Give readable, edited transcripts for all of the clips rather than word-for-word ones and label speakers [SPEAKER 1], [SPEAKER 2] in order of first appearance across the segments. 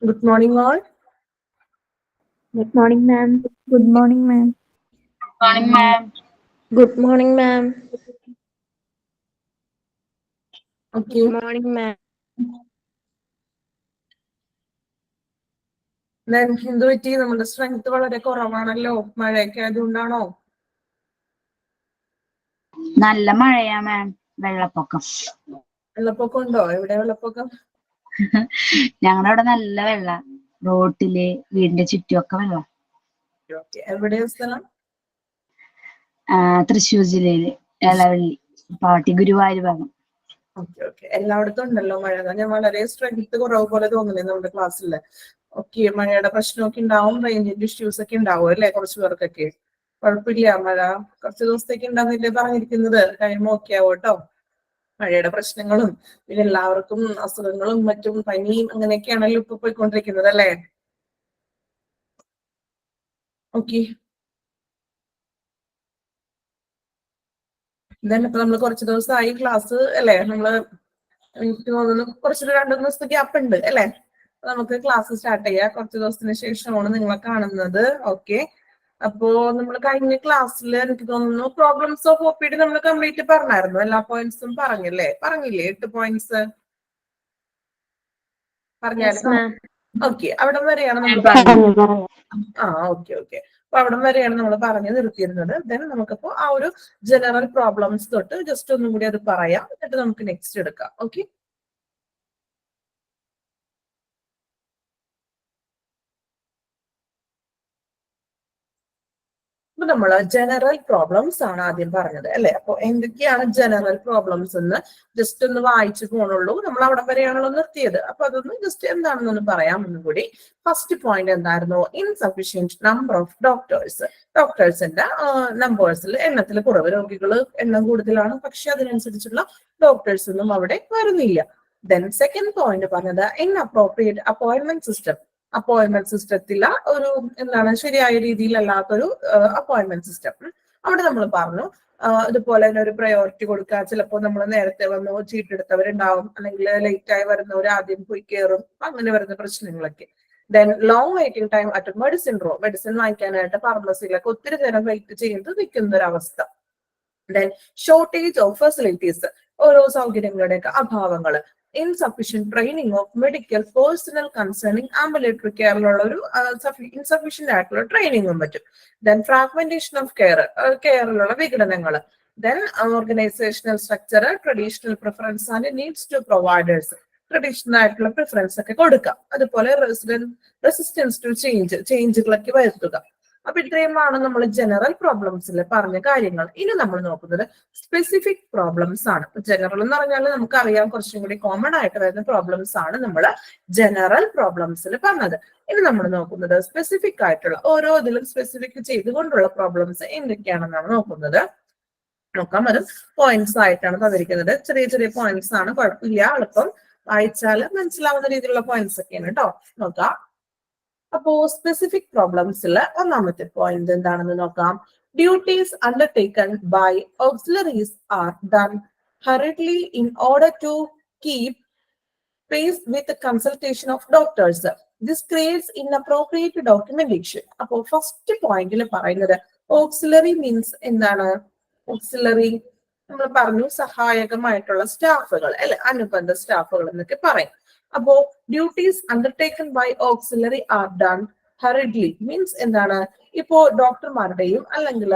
[SPEAKER 1] Good morning, all.
[SPEAKER 2] Good morning, ma'am.
[SPEAKER 3] Good morning, ma'am.
[SPEAKER 4] Morning, ma'am.
[SPEAKER 5] Good morning, ma'am.
[SPEAKER 1] Okay.
[SPEAKER 5] Good morning, ma'am.
[SPEAKER 1] Then എന്ത് പറ്റി നമ്മുടെ strength വളരെ കുറവാണല്ലോ മഴയൊക്കെ ആയതുകൊണ്ടാണോ?
[SPEAKER 4] നല്ല മഴയാ മാം. വെള്ളപ്പൊക്കം.
[SPEAKER 1] വെള്ളപ്പൊക്കം ഉണ്ടോ? എവിടെ വെള്ളപ്പൊക്കം?
[SPEAKER 4] ഞങ്ങളുടെ അവിടെ നല്ല വെള്ള. റോട്ടില് വീടിന്റെ ചുറ്റുമൊക്കെ വെള്ളം.
[SPEAKER 1] എവിടെയാ സ്ഥലം?
[SPEAKER 4] തൃശ്ശൂർ ജില്ലയില് എളവള്ളി പാട്ടി ഗുരുവായൂർ ഭാഗം.
[SPEAKER 1] ഓക്കെ എല്ലായിടത്തും ഉണ്ടല്ലോ മഴ. ഞാൻ വളരെ സ്ട്രെങ്ത് കുറവ് പോലെ തോന്നുന്നേ നമ്മുടെ ക്ലാസ്സിൽ. ഓക്കെ, മഴയുടെ പ്രശ്നമൊക്കെ ഉണ്ടാവും, റേഞ്ചിന്റെ ഇഷ്യൂസ് ഒക്കെ ഉണ്ടാവും അല്ലെ കുറച്ചു പേർക്കൊക്കെ. കുഴപ്പമില്ല, മഴ കുറച്ച് ദിവസത്തേക്ക് ഉണ്ടാകുന്നില്ലേ പറഞ്ഞിരിക്കുന്നത്. കഴിയുമ്പോ ഓക്കെ ആവും കേട്ടോ. മഴയുടെ പ്രശ്നങ്ങളും പിന്നെ എല്ലാവർക്കും അസുഖങ്ങളും മറ്റും പനിയും അങ്ങനെയൊക്കെയാണല്ലോ ഇപ്പൊ പോയിക്കൊണ്ടിരിക്കുന്നത് അല്ലേ? ഓക്കെ, ഇപ്പൊ നമ്മൾ കുറച്ച് ദിവസമായി ക്ലാസ് അല്ലെ. എനിക്ക് തോന്നുന്നു കുറച്ചൊരു 2 ദിവസത്തെ ഗ്യാപ്പ് ഉണ്ട് അല്ലെ. നമുക്ക് ക്ലാസ് സ്റ്റാർട്ട് ചെയ്യാം. കുറച്ച് ദിവസത്തിന് ശേഷമാണ് നിങ്ങളെ കാണുന്നത്. ഓക്കെ, അപ്പോ നമ്മൾ കഴിഞ്ഞ ക്ലാസ്സിൽ എനിക്ക് തോന്നുന്നു പ്രോബ്ലംസ് ഓഫ് OPD നമ്മൾ കംപ്ലീറ്റ് പറഞ്ഞായിരുന്നു. എല്ലാ പോയിന്റ്സും പറഞ്ഞില്ലേ? 8 പോയിന്റ്സ് പറഞ്ഞായിരുന്നു. ഓക്കെ, അവിടെ വരെയാണ് നമ്മൾ ഓക്കെ. അപ്പൊ അവിടെ വരെയാണ് നമ്മൾ പറഞ്ഞു നിർത്തിയിരുന്നത്. ദെൻ നമുക്കിപ്പോ ആ ഒരു ജനറൽ പ്രോബ്ലംസ് തൊട്ട് ജസ്റ്റ് ഒന്നും കൂടി അത് പറയാം, എന്നിട്ട് നമുക്ക് നെക്സ്റ്റ് എടുക്കാം. ഓക്കെ, അപ്പൊ നമ്മള് ജനറൽ പ്രോബ്ലംസ് ആണ് ആദ്യം പറഞ്ഞത് അല്ലെ. അപ്പൊ എന്തൊക്കെയാണ് ജനറൽ പ്രോബ്ലംസ് എന്ന് ജസ്റ്റ് ഒന്ന് വായിച്ചു പോണുള്ളൂ. നമ്മൾ അവിടെ വരെയാണല്ലോ നിർത്തിയത്. അപ്പൊ അതൊന്ന് ജസ്റ്റ് എന്താണെന്നൊന്ന് പറയാം ഒന്നുകൂടി. ഫസ്റ്റ് പോയിന്റ് എന്തായിരുന്നു? Insufficient number of doctors. ഡോക്ടേഴ്സിന്റെ നമ്പേഴ്സിൽ എണ്ണത്തിൽ കുറവ്. രോഗികൾ എണ്ണം കൂടുതലാണ്, പക്ഷെ അതിനനുസരിച്ചുള്ള ഡോക്ടേഴ്സ് ഒന്നും അവിടെ വരുന്നില്ല. ദെൻ സെക്കൻഡ് പോയിന്റ് പറഞ്ഞത് ഇൻഅപ്രോപ്രിയേറ്റ് അപ്പോയിന്റ്മെന്റ് സിസ്റ്റം. അപ്പോയിന്റ്മെന്റ് സിസ്റ്റത്തില ഒരു ശരിയായ രീതിയിലല്ലാത്തൊരു അപ്പോയിന്റ്മെന്റ് സിസ്റ്റം. അവിടെ നമ്മൾ പറഞ്ഞു ഇതുപോലെ തന്നെ ഒരു പ്രയോറിറ്റി കൊടുക്കുക. ചിലപ്പോൾ നമ്മൾ നേരത്തെ വന്ന് ചീട്ടെടുത്തവരുണ്ടാവും, അല്ലെങ്കിൽ ലേറ്റ് ആയി വരുന്നവർ ആദ്യം പോയി കയറും, അങ്ങനെ വരുന്ന പ്രശ്നങ്ങളൊക്കെ. Then long waiting time at medicine room. Medicine വാങ്ങിക്കാനായിട്ട് ഫാർമസിയിലൊക്കെ ഒത്തിരി നേരം വെയിറ്റ് ചെയ്ത് നിൽക്കുന്ന ഒരു അവസ്ഥ. Then shortage of facilities. ഓരോ സൗകര്യങ്ങളുടെയൊക്കെ അഭാവങ്ങൾ. Insufficient training of medical personnel concerning ambulatory കെയറിലുള്ള ഒരു ഇൻസഫിഷ്യന്റ് ആയിട്ടുള്ള ട്രെയിനിങ്ങും പറ്റും. ദെൻ ഫ്രാഗ്മെന്റേഷൻ ഓഫ് കെയറിലുള്ള വിഘടനങ്ങൾ. Then organisational structure, traditional preference and needs to providers. Traditional ആയിട്ടുള്ള പ്രിഫറൻസ് ഒക്കെ കൊടുക്കാം. അതുപോലെ റെസിസ്റ്റൻസ് ടു ചേഞ്ചുകളൊക്കെ വരുത്തുക. അപ്പൊ ഇത്രയുമാണ് നമ്മൾ ജനറൽ പ്രോബ്ലംസിൽ പറഞ്ഞ കാര്യങ്ങൾ. ഇനി നമ്മൾ നോക്കുന്നത് സ്പെസിഫിക് പ്രോബ്ലംസ് ആണ്. ജനറൽ എന്ന് പറഞ്ഞാൽ നമുക്കറിയാം കുറച്ചും കൂടി കോമൺ ആയിട്ട് വരുന്ന പ്രോബ്ലംസ് ആണ് നമ്മൾ ജനറൽ പ്രോബ്ലംസിൽ പറഞ്ഞത്. ഇനി നമ്മൾ നോക്കുന്നത് സ്പെസിഫിക് ആയിട്ടുള്ള ഓരോ ഇതിലും സ്പെസിഫിക് ചെയ്തുകൊണ്ടുള്ള പ്രോബ്ലംസ് എന്തൊക്കെയാണെന്നാണ് നോക്കുന്നത്. നോക്കാം, അത് പോയിന്റ്സ് ആയിട്ടാണ് തന്നിരിക്കുന്നത്. ചെറിയ ചെറിയ പോയിന്റ്സ് ആണ്, കുഴപ്പമില്ല, എളുപ്പം വായിച്ചാൽ മനസ്സിലാവുന്ന രീതിയിലുള്ള പോയിന്റ്സ് ഒക്കെയാണ് കേട്ടോ. നോക്കാം. അപ്പോ സ്പെസിഫിക് പ്രോബ്ലംസിൽ ഒന്നാമത്തെ പോയിന്റ് എന്താണെന്ന് നോക്കാം. Duties undertaken by auxiliaries are done hurriedly in order to keep pace with consultation of doctors. This creates inappropriate documentation. അപ്പോ ഫസ്റ്റ് പോയിന്റിൽ പറയുന്നത് ഓക്സിലറി മീൻസ് എന്താണ്? ഓക്സിലറി നമ്മൾ പറഞ്ഞു സഹായകമായിട്ടുള്ള സ്റ്റാഫുകൾ അല്ലെ, അനുബന്ധ സ്റ്റാഫുകൾ എന്നൊക്കെ പറയും. അപ്പോ duties undertaken by auxiliary are done hurriedly means എന്താണ്? ഇപ്പോ ഡോക്ടർമാരുടെയും അല്ലെങ്കിൽ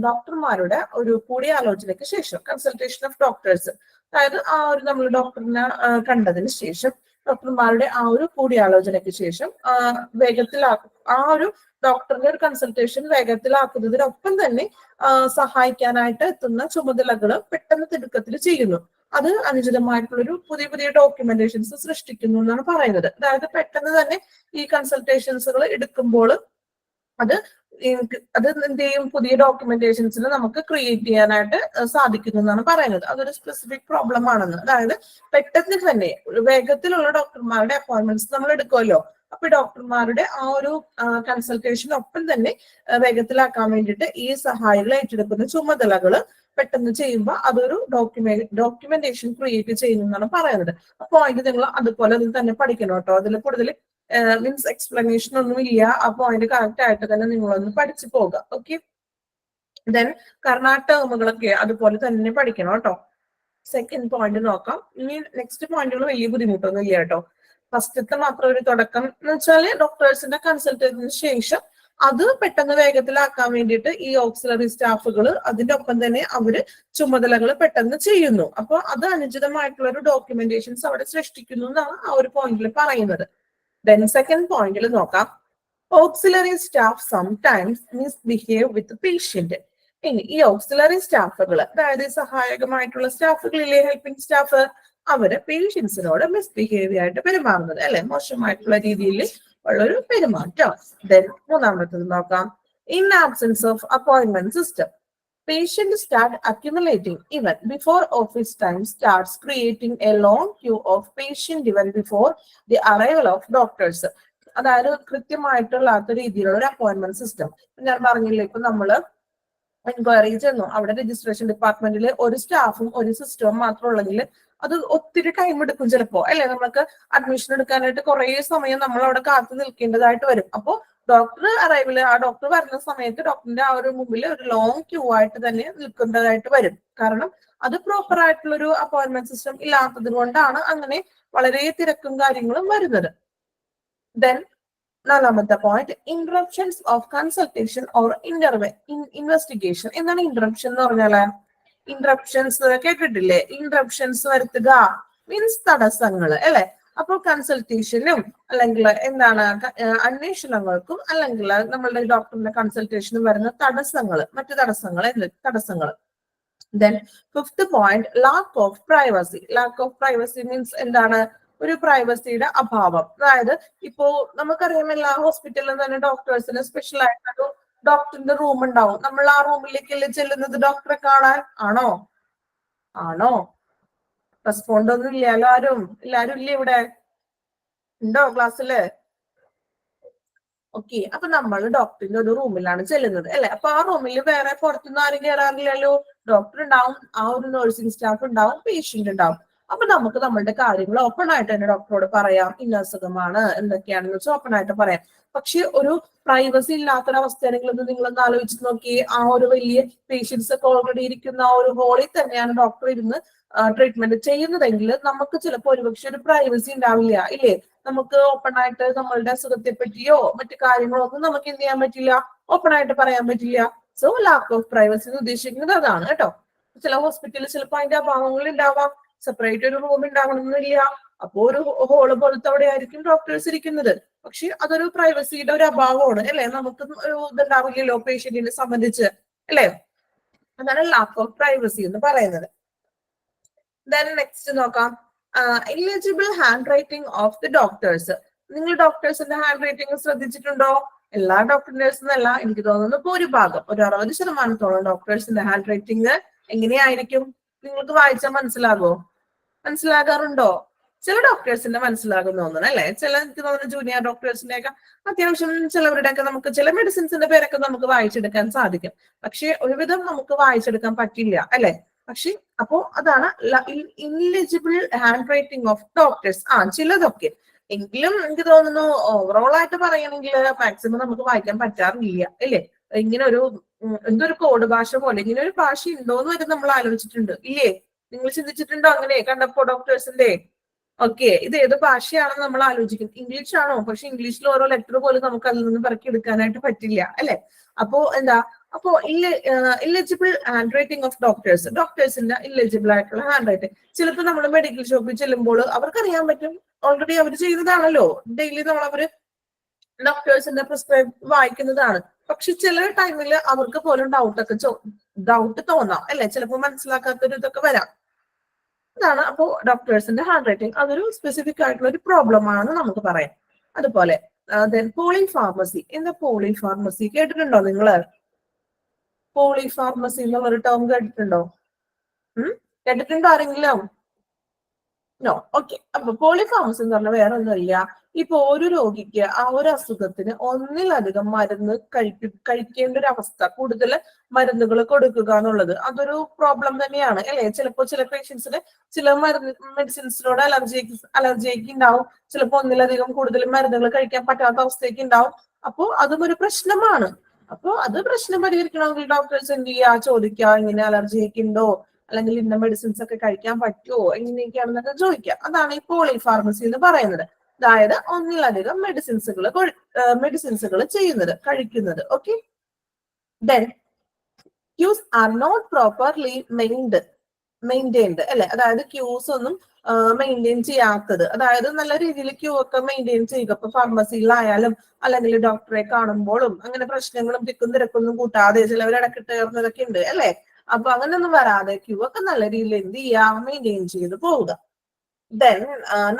[SPEAKER 1] ഡോക്ടർമാരുടെ ഒരു കൂടിയാലോചനയ്ക്ക് ശേഷം, കൺസൾട്ടേഷൻ ഓഫ് ഡോക്ടേഴ്സ്, അതായത് ആ ഒരു നമ്മൾ ഡോക്ടറിനെ കണ്ടതിന് ശേഷം ഡോക്ടർമാരുടെ ആ ഒരു കൂടിയാലോചനയ്ക്ക് ശേഷം വേഗത്തിലാക്കും. ആ ഒരു ഡോക്ടറിന്റെ ഒരു കൺസൾട്ടേഷൻ വേഗത്തിലാക്കുന്നതിനൊപ്പം തന്നെ സഹായിക്കാനായിട്ട് എത്തുന്ന ചുമതലകൾ പെട്ടെന്ന് തിടുക്കത്തിൽ ചെയ്യുന്നു. അത് അനുചിതമായിട്ടുള്ളൊരു പുതിയ ഡോക്യുമെന്റേഷൻസ് സൃഷ്ടിക്കുന്നു എന്നാണ് പറയുന്നത്. അതായത് പെട്ടെന്ന് തന്നെ ഈ കൺസൾട്ടേഷൻസുകൾ എടുക്കുമ്പോൾ അത് എന്ത് ചെയ്യും? പുതിയ ഡോക്യുമെന്റേഷൻസിന് നമുക്ക് ക്രിയേറ്റ് ചെയ്യാനായിട്ട് സാധിക്കുന്നു എന്നാണ് പറയുന്നത്. അതൊരു സ്പെസിഫിക് പ്രോബ്ലം ആണെന്ന്. അതായത് പെട്ടെന്ന് തന്നെ വേഗത്തിലുള്ള ഡോക്ടർമാരുടെ അപ്പോയിന്റ്മെന്റ്സ് നമ്മൾ എടുക്കുമല്ലോ. അപ്പൊ ഡോക്ടർമാരുടെ ആ ഒരു കൺസൾട്ടേഷൻ ഒപ്പം തന്നെ വേഗത്തിലാക്കാൻ വേണ്ടിയിട്ട് ഈ സഹായികൾ ഏറ്റെടുക്കുന്ന ചുമതലകൾ പെട്ടെന്ന് ചെയ്യുമ്പോൾ അതൊരു ഡോക്യുമെന്റേഷൻ ക്രിയേറ്റ് ചെയ്യുന്നതാണ് പറയുന്നത്. ആ പോയിന്റ് നിങ്ങൾ അതുപോലെ തന്നെ പഠിക്കണം കേട്ടോ. അതിൽ കൂടുതൽ മീൻസ് എക്സ്പ്ലനേഷൻ ഒന്നും ഇല്ല. ആ പോയിന്റ് കറക്റ്റ് ആയിട്ട് തന്നെ നിങ്ങളൊന്ന് പഠിച്ചു പോകുക. ഓക്കെ, ദെൻ കാരണം ടേമുകളൊക്കെ അതുപോലെ തന്നെ പഠിക്കണം കേട്ടോ. സെക്കൻഡ് പോയിന്റ് നോക്കാം. ഇനി നെക്സ്റ്റ് പോയിന്റുകൾ വലിയ ബുദ്ധിമുട്ടൊന്നും ഇല്ല കേട്ടോ. ഫസ്റ്റത്തെ മാത്രം ഒരു തുടക്കം എന്ന് വെച്ചാല് ഡോക്ടേഴ്സിന്റെ കൺസൾട്ടേഷന് ശേഷം അത് പെട്ടെന്ന് വേഗത്തിലാക്കാൻ വേണ്ടിയിട്ട് ഈ ഓക്സിലറി സ്റ്റാഫുകൾ അതിന്റെ ഒപ്പം തന്നെ അവര് ചുമതലകൾ പെട്ടെന്ന് ചെയ്യുന്നു. അപ്പൊ അത് അനുചിതമായിട്ടുള്ള ഒരു ഡോക്യുമെന്റേഷൻസ് അവിടെ സൃഷ്ടിക്കുന്നു എന്നാണ് ആ ഒരു പോയിന്റിൽ പറയുന്നത്. ദെൻ സെക്കൻഡ് പോയിന്റിൽ നോക്കാം. ഓക്സിലറി സ്റ്റാഫ് സംടൈംസ് മിസ്ബിഹേവ് വിത്ത് പേഷ്യന്റ്. ഇനി ഈ ഓക്സിലറി സ്റ്റാഫുകൾ, അതായത് സഹായകമായിട്ടുള്ള സ്റ്റാഫുകളിലെ ഹെൽപ്പിംഗ് സ്റ്റാഫ്, അവര് പേഷ്യൻസിനോട് മിസ്ബിഹേവ് ആയിട്ട് പെരുമാറുന്നത് അല്ലെ, മോശമായിട്ടുള്ള രീതിയിൽ ഉള്ളൊരു പെരുമാറ്റം. ദെൻ മൂന്നാമത്തത് നോക്കാം. In absence of appointment system, patient start accumulating even before office time starts creating a long queue of patient even before the arrival of doctors. അതായത് കൃത്യമായിട്ടുള്ള രീതിയിലുള്ള ഒരു അപ്പോയിന്റ്മെന്റ് സിസ്റ്റം. ഞാൻ പറഞ്ഞില്ലേ, ഇപ്പൊ നമ്മള് എൻക്വയറി ചെന്നു, അവിടെ രജിസ്ട്രേഷൻ ഡിപ്പാർട്ട്മെന്റിൽ ഒരു സ്റ്റാഫും ഒരു സിസ്റ്റവും മാത്രം ഉള്ളെങ്കിൽ അത് ഒത്തിരി ടൈം എടുക്കും ചിലപ്പോ അല്ലെ. നമുക്ക് അഡ്മിഷൻ എടുക്കാനായിട്ട് കുറെ സമയം നമ്മൾ അവിടെ കാത്തു നിൽക്കേണ്ടതായിട്ട് വരും. അപ്പോ ഡോക്ടർ അറൈവല്, ആ ഡോക്ടർ വരുന്ന സമയത്ത് ഡോക്ടറിന്റെ ആ ഒരു മുമ്പിൽ ഒരു ലോങ് ക്യൂ ആയിട്ട് തന്നെ നിൽക്കേണ്ടതായിട്ട് വരും. കാരണം അത് പ്രോപ്പർ ആയിട്ടുള്ള ഒരു അപ്പോയിന്റ്മെന്റ് സിസ്റ്റം ഇല്ലാത്തത് കൊണ്ടാണ് അങ്ങനെ വളരെ തിരക്കും കാര്യങ്ങളും വരുന്നത്. ദെൻ നാലാമത്തെ point, interruptions of consultation or investigation. എന്താണ് ഇന്ററപ്ഷൻ എന്ന് പറഞ്ഞാല്? ഇന്ററപ്ഷൻസ് കേട്ടിട്ടില്ലേ? ഇന്ററപ്ഷൻസ് വരുത്തുക മീൻസ് തടസ്സങ്ങൾ അല്ലെ. അപ്പൊ കൺസൾട്ടേഷനും അല്ലെങ്കിൽ എന്താണ് അന്വേഷണങ്ങൾക്കും അല്ലെങ്കിൽ നമ്മളുടെ ഡോക്ടറിന്റെ കൺസൾട്ടേഷനും വരുന്ന തടസ്സങ്ങൾ, മറ്റു തടസ്സങ്ങൾ, തടസ്സങ്ങൾ. Then fifth point, lack of privacy. Lack of privacy means എന്താണ്? ഒരു പ്രൈവസിയുടെ അഭാവം. അതായത് ഇപ്പോ നമുക്കറിയാം എല്ലാ ഹോസ്പിറ്റലിലും തന്നെ ഡോക്ടേഴ്സിന് സ്പെഷ്യൽ ആയിട്ടൊരു ഡോക്ടറിന്റെ റൂം ഉണ്ടാവും. നമ്മൾ ആ റൂമിലേക്കല്ലേ ചെല്ലുന്നത് ഡോക്ടറെ കാണാൻ? ആണോ? റെസ്പോണ്ട് ഒന്നും ഇല്ലല്ലോ. എല്ലാരും ഇല്ലേ? ഇവിടെ ഉണ്ടോ ക്ലാസ്സില്? ഓക്കെ, അപ്പൊ നമ്മൾ ഡോക്ടറിന്റെ ഒരു റൂമിലാണ് ചെല്ലുന്നത് അല്ലെ. അപ്പൊ ആ റൂമിൽ വേറെ പുറത്തുനിന്ന് ആരും കയറാറില്ലല്ലോ. ഡോക്ടർ ഉണ്ടാവും, ആ ഒരു നഴ്സിംഗ് സ്റ്റാഫ് ഉണ്ടാവും, പേഷ്യന്റ് ഉണ്ടാവും. അപ്പൊ നമുക്ക് നമ്മളുടെ കാര്യങ്ങൾ ഓപ്പൺ ആയിട്ട് തന്നെ ഡോക്ടറോട് പറയാം. ഇന്ന അസുഖമാണ്, എന്തൊക്കെയാണെന്ന് വെച്ചാൽ ഓപ്പൺ ആയിട്ട് പറയാം. പക്ഷെ ഒരു പ്രൈവസി ഇല്ലാത്തൊരവസ്ഥയാണെങ്കിൽ നിങ്ങളൊന്ന് ആലോചിച്ച് നോക്കി. ആ ഒരു വലിയ പേഷ്യൻസ് ഒക്കെ ഓൾറെഡി ഇരിക്കുന്ന ആ ഒരു ഹോളിൽ തന്നെയാണ് ഡോക്ടർ ഇരുന്ന് ട്രീറ്റ്മെന്റ് ചെയ്യുന്നതെങ്കിൽ നമുക്ക് ചിലപ്പോൾ ഒരുപക്ഷെ ഒരു പ്രൈവസി ഉണ്ടാവില്ല ഇല്ലേ. നമുക്ക് ഓപ്പൺ ആയിട്ട് നമ്മളുടെ അസുഖത്തെ പറ്റിയോ മറ്റു കാര്യങ്ങളോ ഒന്നും നമുക്ക് എന്ത് ചെയ്യാൻ പറ്റില്ല, ഓപ്പൺ ആയിട്ട് പറയാൻ പറ്റില്ല. സോ ലാക്ക് ഓഫ് പ്രൈവസി എന്ന് ഉദ്ദേശിക്കുന്നത് അതാണ് കേട്ടോ. ചില ഹോസ്പിറ്റലിൽ ചിലപ്പോൾ അതിന്റെ അഭാവങ്ങൾ ഉണ്ടാവാം. സെപ്പറേറ്റ് ഒരു റൂം ഉണ്ടാവണമെന്നില്ല. അപ്പോ ഒരു ഹോള് പോലത്തെ അവിടെ ആയിരിക്കും ഡോക്ടേഴ്സ് ഇരിക്കുന്നത്. പക്ഷെ അതൊരു പ്രൈവസിയുടെ ഒരു അഭാവമാണ് അല്ലെ. നമുക്ക് ഒരു ഇതുണ്ടാവില്ലല്ലോ പേഷ്യന്റിനെ സംബന്ധിച്ച് അല്ലെ. അതാണ് ലാക്ക് ഓഫ് പ്രൈവസി എന്ന് പറയുന്നത്. ദെൻ നെക്സ്റ്റ് നോക്കാം. Illegible handwriting of the doctors. നിങ്ങൾ ഡോക്ടേഴ്സിന്റെ ഹാൻഡ് റൈറ്റിംഗ് ശ്രദ്ധിച്ചിട്ടുണ്ടോ? എല്ലാ ഡോക്ടേഴ്സിനും അല്ല, എനിക്ക് തോന്നുന്നു ഭൂരിഭാഗം ഒരു 60% ഡോക്ടേഴ്സിന്റെ ഹാൻഡ് റൈറ്റിംഗ് എങ്ങനെയായിരിക്കും? നിങ്ങൾക്ക് വായിച്ചാൽ മനസ്സിലാകാറുണ്ടോ? ചില ഡോക്ടേഴ്സിന്റെ മനസ്സിലാകുന്ന തോന്നുന്നു അല്ലെ. എനിക്ക് തോന്നുന്നു ജൂനിയർ ഡോക്ടേഴ്സിന്റെ ഒക്കെ അത്യാവശ്യം ചിലവരുടെ ഒക്കെ നമുക്ക് ചില മെഡിസിൻസിന്റെ പേരൊക്കെ നമുക്ക് വായിച്ചെടുക്കാൻ സാധിക്കും. പക്ഷെ ഒരുവിധം നമുക്ക് വായിച്ചെടുക്കാൻ പറ്റില്ല അല്ലെ. പക്ഷെ അപ്പോ അതാണ് ഇല്ലെജിബിൾ ഹാൻഡ് റൈറ്റിംഗ് ഓഫ് ഡോക്ടേഴ്സ്. ചിലതൊക്കെ എങ്കിലും എനിക്ക് തോന്നുന്നു ഓവറോൾ ആയിട്ട് പറയണമെങ്കിൽ മാക്സിമം നമുക്ക് വായിക്കാൻ പറ്റാറില്ല അല്ലേ. ഇങ്ങനെ ഒരു എന്തൊരു കോഡ് ഭാഷ പോലെ ഇങ്ങനെ ഒരു ഭാഷ ഉണ്ടോന്ന് വരെ നമ്മൾ ആലോചിച്ചിട്ടുണ്ട് ഇല്ലേ? നിങ്ങൾ ചിന്തിച്ചിട്ടുണ്ടോ അങ്ങനെ കണ്ടപ്പോ ഡോക്ടേഴ്സിന്റെ? ഓക്കെ, ഇത് ഏത് ഭാഷയാണെന്ന് നമ്മൾ ആലോചിക്കും. ഇംഗ്ലീഷ് ആണോ? പക്ഷെ ഇംഗ്ലീഷിൽ ഓരോ ലെറ്റർ പോലും നമുക്ക് അതിൽ നിന്ന് പറക്കി എടുക്കാനായിട്ട് പറ്റില്ല അല്ലെ. അപ്പോ ഇല്ലെജിബിൾ ഹാൻഡ് റൈറ്റിംഗ് ഓഫ് ഡോക്ടേഴ്സിന്റെ ഇല്ലെജിബിൾ ആയിട്ടുള്ള ഹാൻഡ് റൈറ്റിംഗ്. ചിലപ്പോൾ നമ്മൾ മെഡിക്കൽ ഷോപ്പിൽ ചെല്ലുമ്പോൾ അവർക്കറിയാൻ പറ്റും, ഓൾറെഡി അവർ ചെയ്യുന്നതാണല്ലോ. ഡെയിലി അവര് ഡോക്ടേഴ്സിന്റെ പ്രിസ്ക്രൈബ് വായിക്കുന്നതാണ്. പക്ഷെ ചില ടൈമിൽ അവർക്ക് പോലും ഡൗട്ട് തോന്നാം അല്ലെ. ചിലപ്പോൾ മനസ്സിലാക്കാത്തൊരു ഇതൊക്കെ വരാം. അതാണ് അപ്പോ ഡോക്ടേഴ്സിന്റെ ഹാൻഡ് റൈറ്റിംഗ് അതൊരു സ്പെസിഫിക് ആയിട്ടുള്ള ഒരു പ്രോബ്ലം ആണെന്ന് നമുക്ക് പറയാം. അതുപോലെ പോളിഫാർമസി. എന്താ പോളിഫാർമസി? കേട്ടിട്ടുണ്ടോ നിങ്ങള്? പോളിഫാർമസി എന്നുള്ള ഒരു ടേം കേട്ടിട്ടുണ്ടോ? കേട്ടിട്ടുണ്ടോ ആരെങ്കിലും? നോ. ഓക്കെ. അപ്പൊ പോളിഫാർമസി എന്ന് പറഞ്ഞാൽ വേറെ ഒന്നുമില്ല. ഇപ്പൊ ഒരു രോഗിക്ക് ആ ഒരു അസുഖത്തിന് ഒന്നിലധികം മരുന്ന് കഴിക്കേണ്ട ഒരു അവസ്ഥ, കൂടുതൽ മരുന്നുകൾ കൊടുക്കുക എന്നുള്ളത് അതൊരു പ്രോബ്ലം തന്നെയാണ് അല്ലെ. ചിലപ്പോ ചില പേഷ്യൻസിന് ചില മെഡിസിൻസിനോട് അലർജിക്ക് ഉണ്ടാവും. ചിലപ്പോ ഒന്നിലധികം കൂടുതൽ മരുന്നുകൾ കഴിക്കാൻ പറ്റാത്ത അവസ്ഥയ്ക്ക് ഉണ്ടാവും. അപ്പോ അതും ഒരു പ്രശ്നമാണ്. അപ്പൊ അത് പ്രശ്നം പരിഹരിക്കണമെങ്കിൽ ഡോക്ടേഴ്സ് എന്ത് ചെയ്യുക, ചോദിക്കുക ഇങ്ങനെ അലർജിക്ക് ഉണ്ടോ, അല്ലെങ്കിൽ ഇന്ന മെഡിസിൻസ് ഒക്കെ കഴിക്കാൻ പറ്റുമോ, എങ്ങനെയൊക്കെയാണെന്നൊക്കെ ചോദിക്കാം. അതാണ് ഈ പോളിഫാർമസി എന്ന് പറയുന്നത്. അതായത് ഒന്നിലധികം മെഡിസിൻസുകൾ ചെയ്യുന്നത്, കഴിക്കുന്നത്. Okay. Then queues are not properly maintained അല്ലെ. അതായത് ക്യൂസ് ഒന്നും മെയിൻറ്റെയിൻ ചെയ്യാത്തത്, അതായത് നല്ല രീതിയിൽ ക്യൂ ഒക്കെ മെയിൻറ്റെയിൻ ചെയ്യുക. ഇപ്പൊ ഫാർമസിയിലായാലും അല്ലെങ്കിൽ ഡോക്ടറെ കാണുമ്പോഴും അങ്ങനെ പ്രശ്നങ്ങളും തിക്കും തിരക്കൊന്നും കൂട്ടാതെ ചിലവർ ഇടക്കിട്ട് കയറുന്നതൊക്കെ ഉണ്ട് അല്ലെ. അപ്പൊ അങ്ങനെയൊന്നും വരാതെ ക്യൂ ഒക്കെ നല്ല രീതിയിൽ എന്ത് ചെയ്യാം, മെയിൻറ്റെയിൻ ചെയ്ത് പോവുക. ദെൻ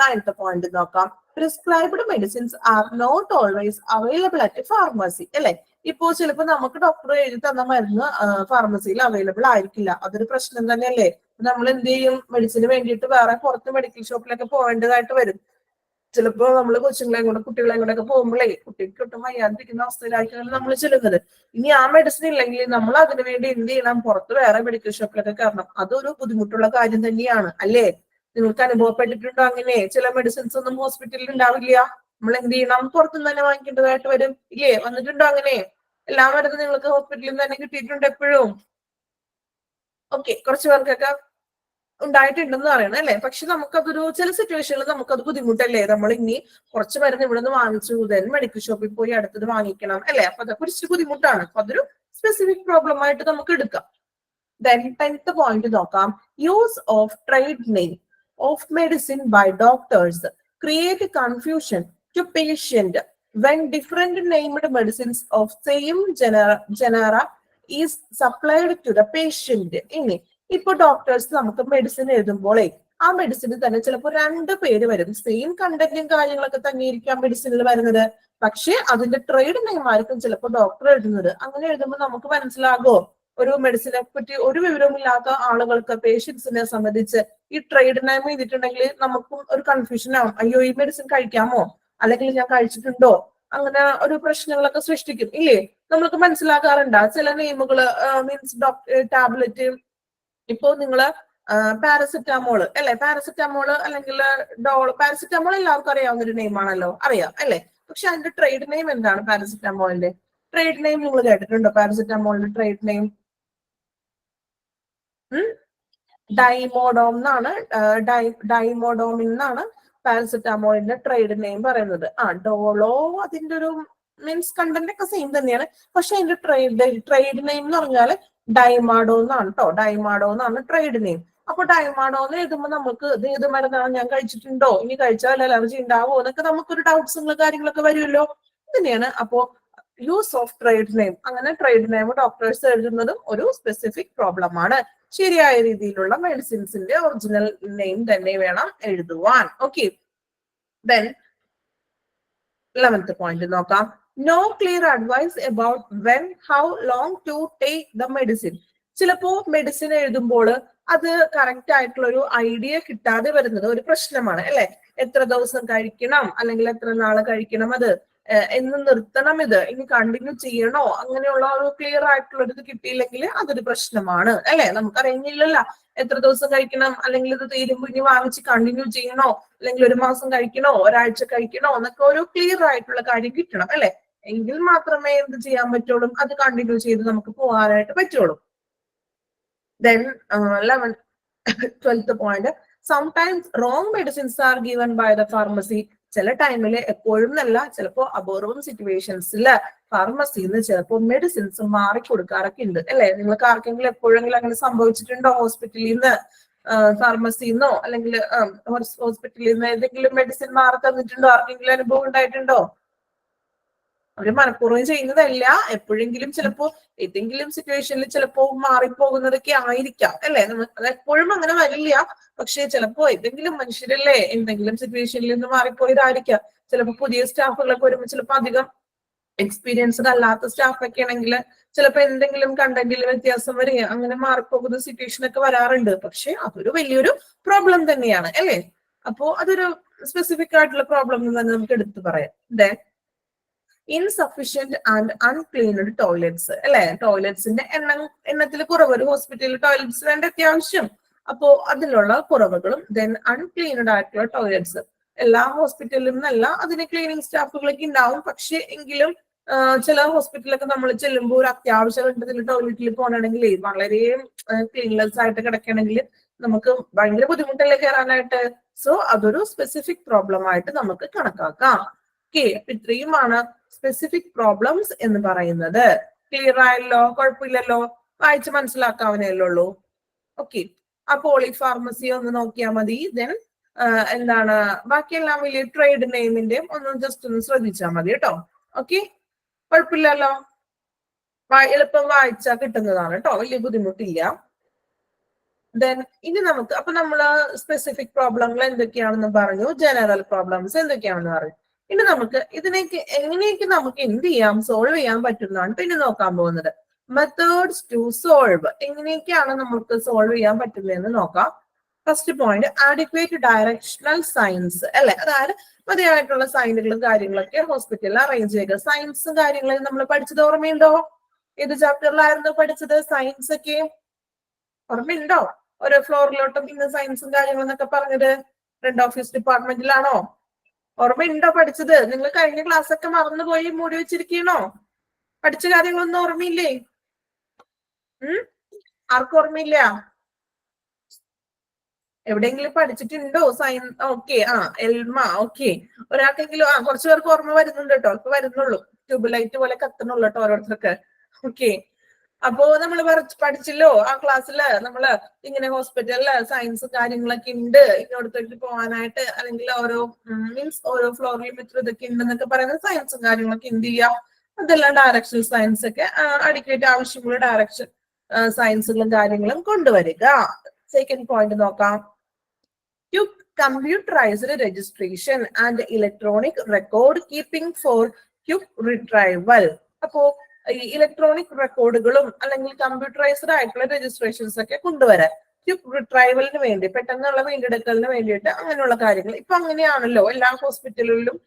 [SPEAKER 1] 9th പോയിന്റ് നോക്കാം. Prescribed medicines are not always available at pharmacy അല്ലെ. ഇപ്പോ ചിലപ്പോ നമുക്ക് ഡോക്ടർ എഴുതി തന്ന മരുന്ന് ഫാർമസിയിൽ അവൈലബിൾ ആയിരിക്കില്ല. അതൊരു പ്രശ്നം തന്നെയല്ലേ. നമ്മൾ എന്ത് ചെയ്യും, മെഡിസിന് വേണ്ടിയിട്ട് വേറെ പുറത്ത് മെഡിക്കൽ ഷോപ്പിലൊക്കെ പോകേണ്ടതായിട്ട് വരും. ചിലപ്പോ നമ്മൾ കുട്ടികളെയും കൂടെ ഒക്കെ പോകുമ്പോഴേ കുട്ടിക്ക് ഒട്ടും വയ്യാതിരിക്കുന്ന അവസ്ഥയിലായിരിക്കും നമ്മൾ ചെല്ലുന്നത്. ഇനി ആ മെഡിസിൻ ഇല്ലെങ്കിൽ നമ്മൾ അതിനു വേണ്ടി എന്ത് ചെയ്യണം, പുറത്ത് വേറെ മെഡിക്കൽ ഷോപ്പിലൊക്കെ കയറണം. അതൊരു ബുദ്ധിമുട്ടുള്ള കാര്യം തന്നെയാണ് അല്ലേ. നിങ്ങൾക്ക് അനുഭവപ്പെട്ടിട്ടുണ്ടോ അങ്ങനെ? ചില മെഡിസിൻസ് ഒന്നും ഹോസ്പിറ്റലിൽ ഉണ്ടാവില്ല. നമ്മൾ എന്ത് ചെയ്യണം, പുറത്തുനിന്ന് തന്നെ വാങ്ങിക്കേണ്ടതായിട്ട് വരും ഇല്ലേ. വന്നിട്ടുണ്ടോ അങ്ങനെ? എല്ലാ മരുന്നും നിങ്ങൾക്ക് ഹോസ്പിറ്റലിൽ നിന്ന് തന്നെ കിട്ടിയിട്ടുണ്ട് എപ്പോഴും? ഓക്കെ, കുറച്ചു പേർക്കൊക്കെ ഉണ്ടായിട്ടുണ്ടെന്ന് പറയണം അല്ലെ. പക്ഷെ നമുക്കതൊരു ചില സിറ്റുവേഷനിൽ നമുക്കത് ബുദ്ധിമുട്ടല്ലേ. നമ്മൾ ഇനി കുറച്ച് മരുന്ന് ഇവിടെ നിന്ന് വാങ്ങിച്ചു, ദെൻ മെഡിക്കൽ ഷോപ്പിൽ പോയി അടുത്തത് വാങ്ങിക്കണം അല്ലെ. അപ്പൊ അതൊക്കെ കുറച്ച് ബുദ്ധിമുട്ടാണ്. അപ്പൊ അതൊരു സ്പെസിഫിക് പ്രോബ്ലം ആയിട്ട് നമുക്ക് എടുക്കാം. ദെൻ 10th പോയിന്റ് നോക്കാം. Use of trade name of medicine by doctors create confusion to patient when different named medicines of same genera is supplied to the patient. ഇനി ഇപ്പൊ ഡോക്ടേഴ്സ് നമുക്ക് മെഡിസിൻ എഴുതുമ്പോഴേ ആ medicine തന്നെ ചിലപ്പോൾ 2 പേര് വരും. സെയിം കണ്ടന്റും കാര്യങ്ങളൊക്കെ തന്നെ ആയിരിക്കാം മെഡിസിനിൽ വരുന്നത്. പക്ഷെ അതിന്റെ ട്രേഡ് നെയിം ആയിരിക്കും ചിലപ്പോൾ ഡോക്ടർ എഴുതുന്നത്. അങ്ങനെ എഴുതുമ്പോൾ നമുക്ക് മനസ്സിലാകോ, ഒരു മെഡിസിനെ പറ്റി ഒരു വിവരമില്ലാത്ത ആളുകൾക്ക്, പേഷ്യൻസിനെ സംബന്ധിച്ച് ഈ ട്രേഡ് നെയിം ചെയ്തിട്ടുണ്ടെങ്കിൽ നമുക്കും ഒരു കൺഫ്യൂഷൻ ആവും. അയ്യോ, ഈ മെഡിസിൻ കഴിക്കാമോ, അല്ലെങ്കിൽ ഞാൻ കഴിച്ചിട്ടുണ്ടോ, അങ്ങനെ ഒരു പ്രശ്നങ്ങളൊക്കെ സൃഷ്ടിക്കും ഇല്ലേ. നമ്മൾക്ക് മനസ്സിലാക്കാറുണ്ട് ചില നെയിമുകൾ. മീൻസ് ടാബ്ലറ്റ്, ഇപ്പോ നിങ്ങള് പാരസെറ്റാമോള് അല്ലെ, പാരസെറ്റാമോള് അല്ലെങ്കിൽ പാരസെറ്റാമോൾ എല്ലാവർക്കും അറിയാവുന്ന ഒരു നെയിമാണല്ലോ, അറിയാം അല്ലെ. പക്ഷെ അതിന്റെ ട്രേഡ് നെയിം എന്താണ്? പാരസെറ്റാമോളിന്റെ ട്രേഡ് നെയിം നിങ്ങൾ കേട്ടിട്ടുണ്ടോ? പാരസെറ്റാമോളിന്റെ ട്രേഡ് നെയിം ഡൈമോഡോം എന്നാണ്. ഡൈമോഡോമിൻ എന്നാണ് പാരസെറ്റാമോളിന്റെ ട്രേഡ് നെയിം പറയുന്നത്. ഡോളോ അതിന്റെ ഒരു മീൻസ് കണ്ടന്റ് ഒക്കെ സെയിം തന്നെയാണ്. പക്ഷെ അതിന്റെ ട്രേഡ് നെയിം എന്ന് പറഞ്ഞാൽ ഡൈമാഡോ എന്നാണ് കേട്ടോ. ഡൈമാഡോ എന്നാണ് ട്രേഡ് നെയിം. അപ്പൊ ഡൈമാഡോ എന്ന് എഴുതുമ്പോൾ നമുക്ക് ഇത് ഏത് മരുന്നാണ്, ഞാൻ കഴിച്ചിട്ടുണ്ടോ, ഇനി കഴിച്ചാൽ അലർജി ഉണ്ടാവോ എന്നൊക്കെ നമുക്കൊരു ഡൗട്ട്സും കാര്യങ്ങളൊക്കെ വരുമല്ലോ. തന്നെയാണ്. അപ്പോ യൂസ് ഓഫ് ട്രേഡ് നെയിം, അങ്ങനെ ട്രേഡ് നെയിം ഡോക്ടേഴ്സ് എഴുതുന്നതും ഒരു സ്പെസിഫിക് പ്രോബ്ലം ആണ്. ശരിയായ രീതിയിലുള്ള മെഡിസിൻസിന്റെ ഒറിജിനൽ നെയിം തന്നെ വേണം എഴുതുവാൻ. ഓക്കെ. ദെൻ 11th പോയിന്റ് നോക്കാം. No clear advice about when, how long to take the medicine. ചിലപ്പോ മെഡിസിൻ എഴുതുമ്പോൾ അത് കറക്റ്റ് ആയിട്ടുള്ള ഒരു ഐഡിയ കിട്ടാതെ വരുന്നത് ഒരു പ്രശ്നമാണ് അല്ലെ. എത്ര ദിവസം കഴിക്കണം, അല്ലെങ്കിൽ എത്ര നാള് കഴിക്കണം, അത് എന്ന് നിർത്തണം, ഇത് ഇനി കണ്ടിന്യൂ ചെയ്യണോ, അങ്ങനെയുള്ള ഒരു ക്ലിയർ ആയിട്ടുള്ള ഒരു ഇത് കിട്ടിയില്ലെങ്കിൽ അതൊരു പ്രശ്നമാണ് അല്ലെ. നമുക്കറിയില്ലല്ലോ എത്ര ദിവസം കഴിക്കണം, അല്ലെങ്കിൽ ഇത് തീരുമ്പോൾ ഇനി വാങ്ങിച്ച് കണ്ടിന്യൂ ചെയ്യണോ, അല്ലെങ്കിൽ 1 മാസം കഴിക്കണോ, ഒരാഴ്ച കഴിക്കണോ എന്നൊക്കെ ഒരു ക്ലിയർ ആയിട്ടുള്ള കാര്യം കിട്ടണം അല്ലെ. എങ്കിൽ മാത്രമേ എന്ത് ചെയ്യാൻ പറ്റുള്ളൂ, അത് കണ്ടിന്യൂ ചെയ്ത് നമുക്ക് പോകാനായിട്ട് പറ്റുള്ളൂ. Then 12th point, sometimes wrong medicines are given by the pharmacy. ചില ടൈമില്, എപ്പോഴും അല്ല, ചിലപ്പോ അപൂർവം സിറ്റുവേഷൻസില് ഫാർമസിന്ന് ചിലപ്പോ മെഡിസിൻസ് മാറിക്കൊടുക്കാറൊക്കെ ഉണ്ട് അല്ലെ. നിങ്ങൾക്ക് ആർക്കെങ്കിലും എപ്പോഴെങ്കിലും അങ്ങനെ സംഭവിച്ചിട്ടുണ്ടോ? ഹോസ്പിറ്റലിൽ നിന്ന്, ഫാർമസിന്നോ അല്ലെങ്കിൽ ഹോസ്പിറ്റലിൽ നിന്ന് ഏതെങ്കിലും മെഡിസിൻ മാറി തന്നിട്ടുണ്ടോ? ആർക്കെങ്കിലും അനുഭവം ഉണ്ടായിട്ടുണ്ടോ? അവര് മനഃപൂർവ്വം ചെയ്യുന്നതല്ല, എപ്പോഴെങ്കിലും ചിലപ്പോ ഏതെങ്കിലും സിറ്റുവേഷനിൽ ചിലപ്പോ മാറിപ്പോകുന്നതൊക്കെ ആയിരിക്കാം അല്ലെ. അത് എപ്പോഴും അങ്ങനെ വരില്ല. പക്ഷെ ചിലപ്പോ ഏതെങ്കിലും മനുഷ്യരല്ലേ എന്തെങ്കിലും സിറ്റുവേഷനിൽ നിന്ന് മാറിപ്പോയതായിരിക്കാം. ചിലപ്പോ പുതിയ സ്റ്റാഫുകളൊക്കെ വരുമ്പോൾ ചിലപ്പോ അധികം എക്സ്പീരിയൻസ്ഡ് അല്ലാത്ത സ്റ്റാഫൊക്കെ ആണെങ്കിൽ ചിലപ്പോ എന്തെങ്കിലും കണ്ടന്റിൽ വ്യത്യാസം വരിക, അങ്ങനെ മാറിപ്പോകുന്ന സിറ്റുവേഷൻ ഒക്കെ വരാറുണ്ട്. പക്ഷെ അതൊരു വലിയൊരു പ്രോബ്ലം തന്നെയാണ് അല്ലെ. അപ്പോ അതൊരു സ്പെസിഫിക് ആയിട്ടുള്ള പ്രോബ്ലം എന്ന് തന്നെ നമുക്ക് എടുത്തു പറയാം. ദെൻ ഇൻസഫിഷ്യന്റ് ആൻഡ് അൺക്ലീൻഡ് ടോയ്ലറ്റ്സ് അല്ലെ, ടോയ്ലറ്റ്സിന്റെ എണ്ണത്തിൽ കുറവ്, ഒരു ഹോസ്പിറ്റലിൽ ടോയ്ലറ്റ്സ് വേണ്ട അത്യാവശ്യം, അപ്പോ അതിലുള്ള കുറവുകളും. ദെൻ അൺക്ലീൻഡ് ആയിട്ടുള്ള ടോയ്ലറ്റ്സ്, എല്ലാ ഹോസ്പിറ്റലിലും എന്നല്ല, അതിന് ക്ലീനിങ് സ്റ്റാഫുകളൊക്കെ ഉണ്ടാവും, പക്ഷെ എങ്കിലും ചില ഹോസ്പിറ്റലൊക്കെ നമ്മൾ ചെല്ലുമ്പോൾ ഒരു അത്യാവശ്യ ഘട്ടത്തിൽ ടോയ്ലറ്റിൽ പോകണമെങ്കിൽ വളരെ ക്ലീൻലെസ് ആയിട്ട് കിടക്കണമെങ്കിൽ നമുക്ക് ഭയങ്കര ബുദ്ധിമുട്ടല്ലേ കയറാനായിട്ട്. സോ അതൊരു സ്പെസിഫിക് പ്രോബ്ലം ആയിട്ട് നമുക്ക് കണക്കാക്കാം. ഓക്കെ, ഇത്രയുമാണ് സ്പെസിഫിക് പ്രോബ്ലംസ് എന്ന് പറയുന്നത്. ക്ലിയർ ആയല്ലോ? കുഴപ്പമില്ലല്ലോ? വായിച്ച് മനസ്സിലാക്കാവുന്നല്ലേ ഉള്ളൂ. ഓക്കെ, ആ പോളിഫാർമസി ഒന്ന് നോക്കിയാൽ മതി. ദെൻ എന്താണ് ബാക്കിയെല്ലാം വലിയ ട്രേഡ് നെയിമിന്റെയും ഒന്ന് ജസ്റ്റ് ഒന്ന് ശ്രദ്ധിച്ചാൽ മതി കേട്ടോ. ഓക്കെ, കുഴപ്പമില്ലല്ലോ? എളുപ്പം വായിച്ചാൽ കിട്ടുന്നതാണ് കേട്ടോ, വലിയ ബുദ്ധിമുട്ടില്ല. ദെൻ ഇനി നമുക്ക്, അപ്പൊ നമ്മള് സ്പെസിഫിക് പ്രോബ്ലങ്ങൾ എന്തൊക്കെയാണെന്ന് പറഞ്ഞു, ജനറൽ പ്രോബ്ലംസ് എന്തൊക്കെയാണെന്ന് പറഞ്ഞു. ഇനി നമുക്ക് ഇതിനേക്ക് എങ്ങനെയൊക്കെ നമുക്ക് എന്ത് ചെയ്യാം, സോൾവ് ചെയ്യാൻ പറ്റുന്നതാണ് പിന്നെ നോക്കാൻ പോകുന്നത്. മെത്തേഡ്സ് ടു സോൾവ്, എങ്ങനെയൊക്കെയാണ് നമുക്ക് സോൾവ് ചെയ്യാൻ പറ്റുന്നതെന്ന് നോക്കാം. First point, adequate directional signs അല്ലെ, അതായത് മതിയായിട്ടുള്ള സൈനുകളും കാര്യങ്ങളൊക്കെ ഹോസ്പിറ്റലിൽ അറേഞ്ച് ചെയ്യുക. സയൻസും കാര്യങ്ങളും നമ്മൾ പഠിച്ചത് ഓർമ്മയുണ്ടോ? ഏത് ചാപ്റ്ററിലായിരുന്നു പഠിച്ചത്? സയൻസ് ഒക്കെ ഓർമ്മയുണ്ടോ? ഓരോ ഫ്ലോറിലോട്ടും ഇന്ന് സയൻസും കാര്യങ്ങളും എന്നൊക്കെ പറഞ്ഞത് ഫ്രണ്ട് ഓഫീസ് ഡിപ്പാർട്ട്മെന്റിലാണോ? ഓർമ്മയുണ്ടോ പഠിച്ചത്? നിങ്ങൾ കഴിഞ്ഞ ക്ലാസ് ഒക്കെ മറന്നുപോയി മൂടി വെച്ചിരിക്കണോ? പഠിച്ച കാര്യങ്ങളൊന്നും ഓർമ്മയില്ലേ? ആർക്കും ഓർമ്മയില്ല? എവിടെയെങ്കിലും പഠിച്ചിട്ടുണ്ടോ സയൻസ്? ഓക്കെ, എൽമ, ഓക്കെ. ഒരാൾക്കെങ്കിലും കുറച്ചു പേർക്ക് ഓർമ്മ വരുന്നുണ്ട് കേട്ടോ, ഇപ്പൊ വരുന്നുള്ളൂ, ട്യൂബ് ലൈറ്റ് പോലെ കത്തുന്നുള്ളൂ കേട്ടോ ഓരോരുത്തർക്ക്. ഓക്കെ, അപ്പോ നമ്മൾ പഠിച്ചല്ലോ ആ ക്ലാസ്സില്, നമ്മള് ഇങ്ങനെ ഹോസ്പിറ്റലില് സയൻസ് കാര്യങ്ങളൊക്കെ ഉണ്ട്, ഇങ്ങോട്ടേക്ക് പോകാനായിട്ട്, അല്ലെങ്കിൽ ഓരോ മീൻസ് ഓരോ ഫ്ലോറിലും ഇത്ര ഇതൊക്കെ ഉണ്ടെന്നൊക്കെ പറയുന്ന സയൻസും കാര്യങ്ങളൊക്കെ എന്ത് ചെയ്യാം, അതെല്ലാം ഡയറക്ഷണൽ സയൻസ് ഒക്കെ അഡിക്വേറ്റ് ആവശ്യമുള്ള ഡയറക്ഷൻ സയൻസുകളും കാര്യങ്ങളും കൊണ്ടുവരിക. സെക്കൻഡ് പോയിന്റ് നോക്കാം. Computerized registration and electronic record keeping for quick retrieval. അപ്പോ ഈ ഇലക്ട്രോണിക് റെക്കോർഡുകളും അല്ലെങ്കിൽ കമ്പ്യൂട്ടറൈസ്ഡ് ആയിട്ടുള്ള രജിസ്ട്രേഷൻസ് ഒക്കെ കൊണ്ടുവരാൻ, ക്വിക്ക് റിട്രൈവലിന് വേണ്ടി, പെട്ടെന്നുള്ള വീണ്ടെടുക്കലിന് വേണ്ടിയിട്ട്, അങ്ങനെയുള്ള കാര്യങ്ങൾ. ഇപ്പൊ അങ്ങനെയാണല്ലോ എല്ലാ ഹോസ്പിറ്റലുകളിലും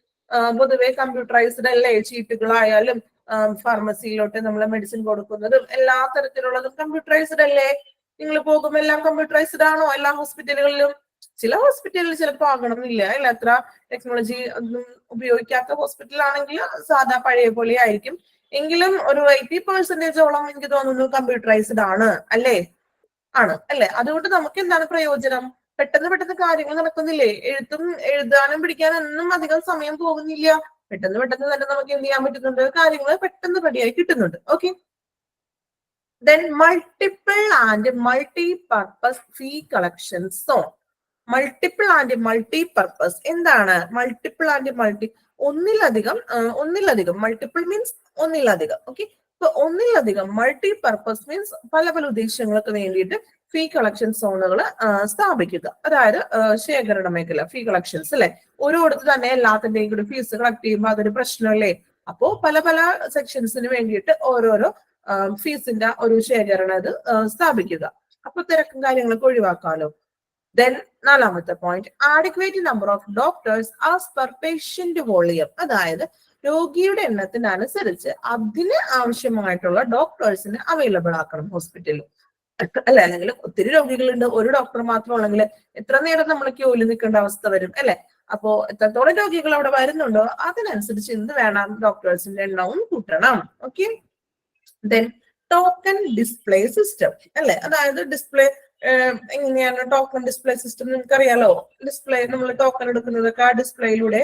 [SPEAKER 1] പൊതുവെ കമ്പ്യൂട്ടറൈസ്ഡ് അല്ലേ, ചീട്ടുകളായാലും ഫാർമസിയിലോട്ട് നമ്മൾ മെഡിസിൻ കൊടുക്കുന്നതും എല്ലാ തരത്തിലുള്ളതും കമ്പ്യൂട്ടറൈസ്ഡ് അല്ലേ? നിങ്ങൾ പോകുമ്പോൾ എല്ലാം കമ്പ്യൂട്ടറൈസ്ഡ് ആണോ എല്ലാ ഹോസ്പിറ്റലുകളിലും? ചില ഹോസ്പിറ്റലിൽ ചിലപ്പോൾ ആകണമെന്നില്ല, അല്ല അത്ര ടെക്നോളജി ഒന്നും ഉപയോഗിക്കാത്ത ഹോസ്പിറ്റലാണെങ്കിൽ സാധാ പഴയ പോലെ ആയിരിക്കും. എങ്കിലും ഒരു 80% എനിക്ക് തോന്നുന്നു കമ്പ്യൂട്ടറൈസ്ഡ് ആണ് അല്ലേ? ആണ് അല്ലെ? അതുകൊണ്ട് നമുക്ക് എന്താണ് പ്രയോജനം? പെട്ടെന്ന് കാര്യങ്ങൾ നടക്കുന്നില്ലേ? എഴുതാനും പിടിക്കാനും ഒന്നും അധികം സമയം പോകുന്നില്ല. പെട്ടെന്ന് തന്നെ നമുക്ക് എന്ത് ചെയ്യാൻ പറ്റുന്നുണ്ട്? കാര്യങ്ങൾ പെട്ടെന്ന് റെഡിയായി കിട്ടുന്നുണ്ട്. Okay, then multiple and multi purpose fee collection zone. Multiple and multi purpose എന്താണ്? മൾട്ടിപ്പിൾ ആൻഡ് മൾട്ടി, ഒന്നിലധികം മൾട്ടിപ്പിൾ മീൻസ് ഒന്നിലധികം. ഓക്കെ, ഇപ്പൊ ഒന്നിലധികം, മൾട്ടി പർപ്പസ് മീൻസ് പല ഉദ്ദേശങ്ങൾക്ക് വേണ്ടിയിട്ട് ഫീ കളക്ഷൻ സോണുകൾ സ്ഥാപിക്കുക. അതായത് ശേഖരണ മേഖല, ഫീ കളക്ഷൻസ് അല്ലെ, ഓരോടത്ത് തന്നെ എല്ലാത്തിന്റെയും കൂടി ഫീസ് കളക്ട് ചെയ്യുമ്പോൾ അതൊരു പ്രശ്നമല്ലേ? അപ്പോ പല സെക്ഷൻസിന് വേണ്ടിയിട്ട് ഓരോരോ ഫീസിന്റെ ഒരു ശേഖരണം അത് സ്ഥാപിക്കുക. അപ്പൊ തിരക്കും കാര്യങ്ങളൊക്കെ ഒഴിവാക്കാമല്ലോ. Then നാലാമത്തെ point, adequate number of doctors as per patient volume. അതായത് രോഗിയുടെ എണ്ണത്തിനനുസരിച്ച് അതിന് ആവശ്യമായിട്ടുള്ള ഡോക്ടേഴ്സിന് അവൈലബിൾ ആക്കണം ഹോസ്പിറ്റലിൽ അല്ലെ. അല്ലെങ്കിൽ ഒത്തിരി രോഗികളുണ്ട്, ഒരു ഡോക്ടർ മാത്രം ഉള്ളെങ്കിൽ എത്ര നേരം നമ്മൾ ക്യൂവിൽ നിൽക്കേണ്ട അവസ്ഥ വരും അല്ലെ? അപ്പോ എത്രത്തോളം രോഗികൾ അവിടെ വരുന്നുണ്ടോ അതിനനുസരിച്ച് എന്ത് വേണം? ഡോക്ടേഴ്സിന്റെ എണ്ണവും കൂട്ടണം. Okay, then token display system അല്ലെ, അതായത് ഡിസ്പ്ലേ എങ്ങനെയാണ് ടോക്കൺ ഡിസ്പ്ലേ സിസ്റ്റം? നിങ്ങൾക്കറിയാലോ, ഡിസ്പ്ലേ നമ്മൾ ടോക്കൺ എടുക്കുന്നതൊക്കെ ആ ഡിസ്പ്ലേയിലൂടെ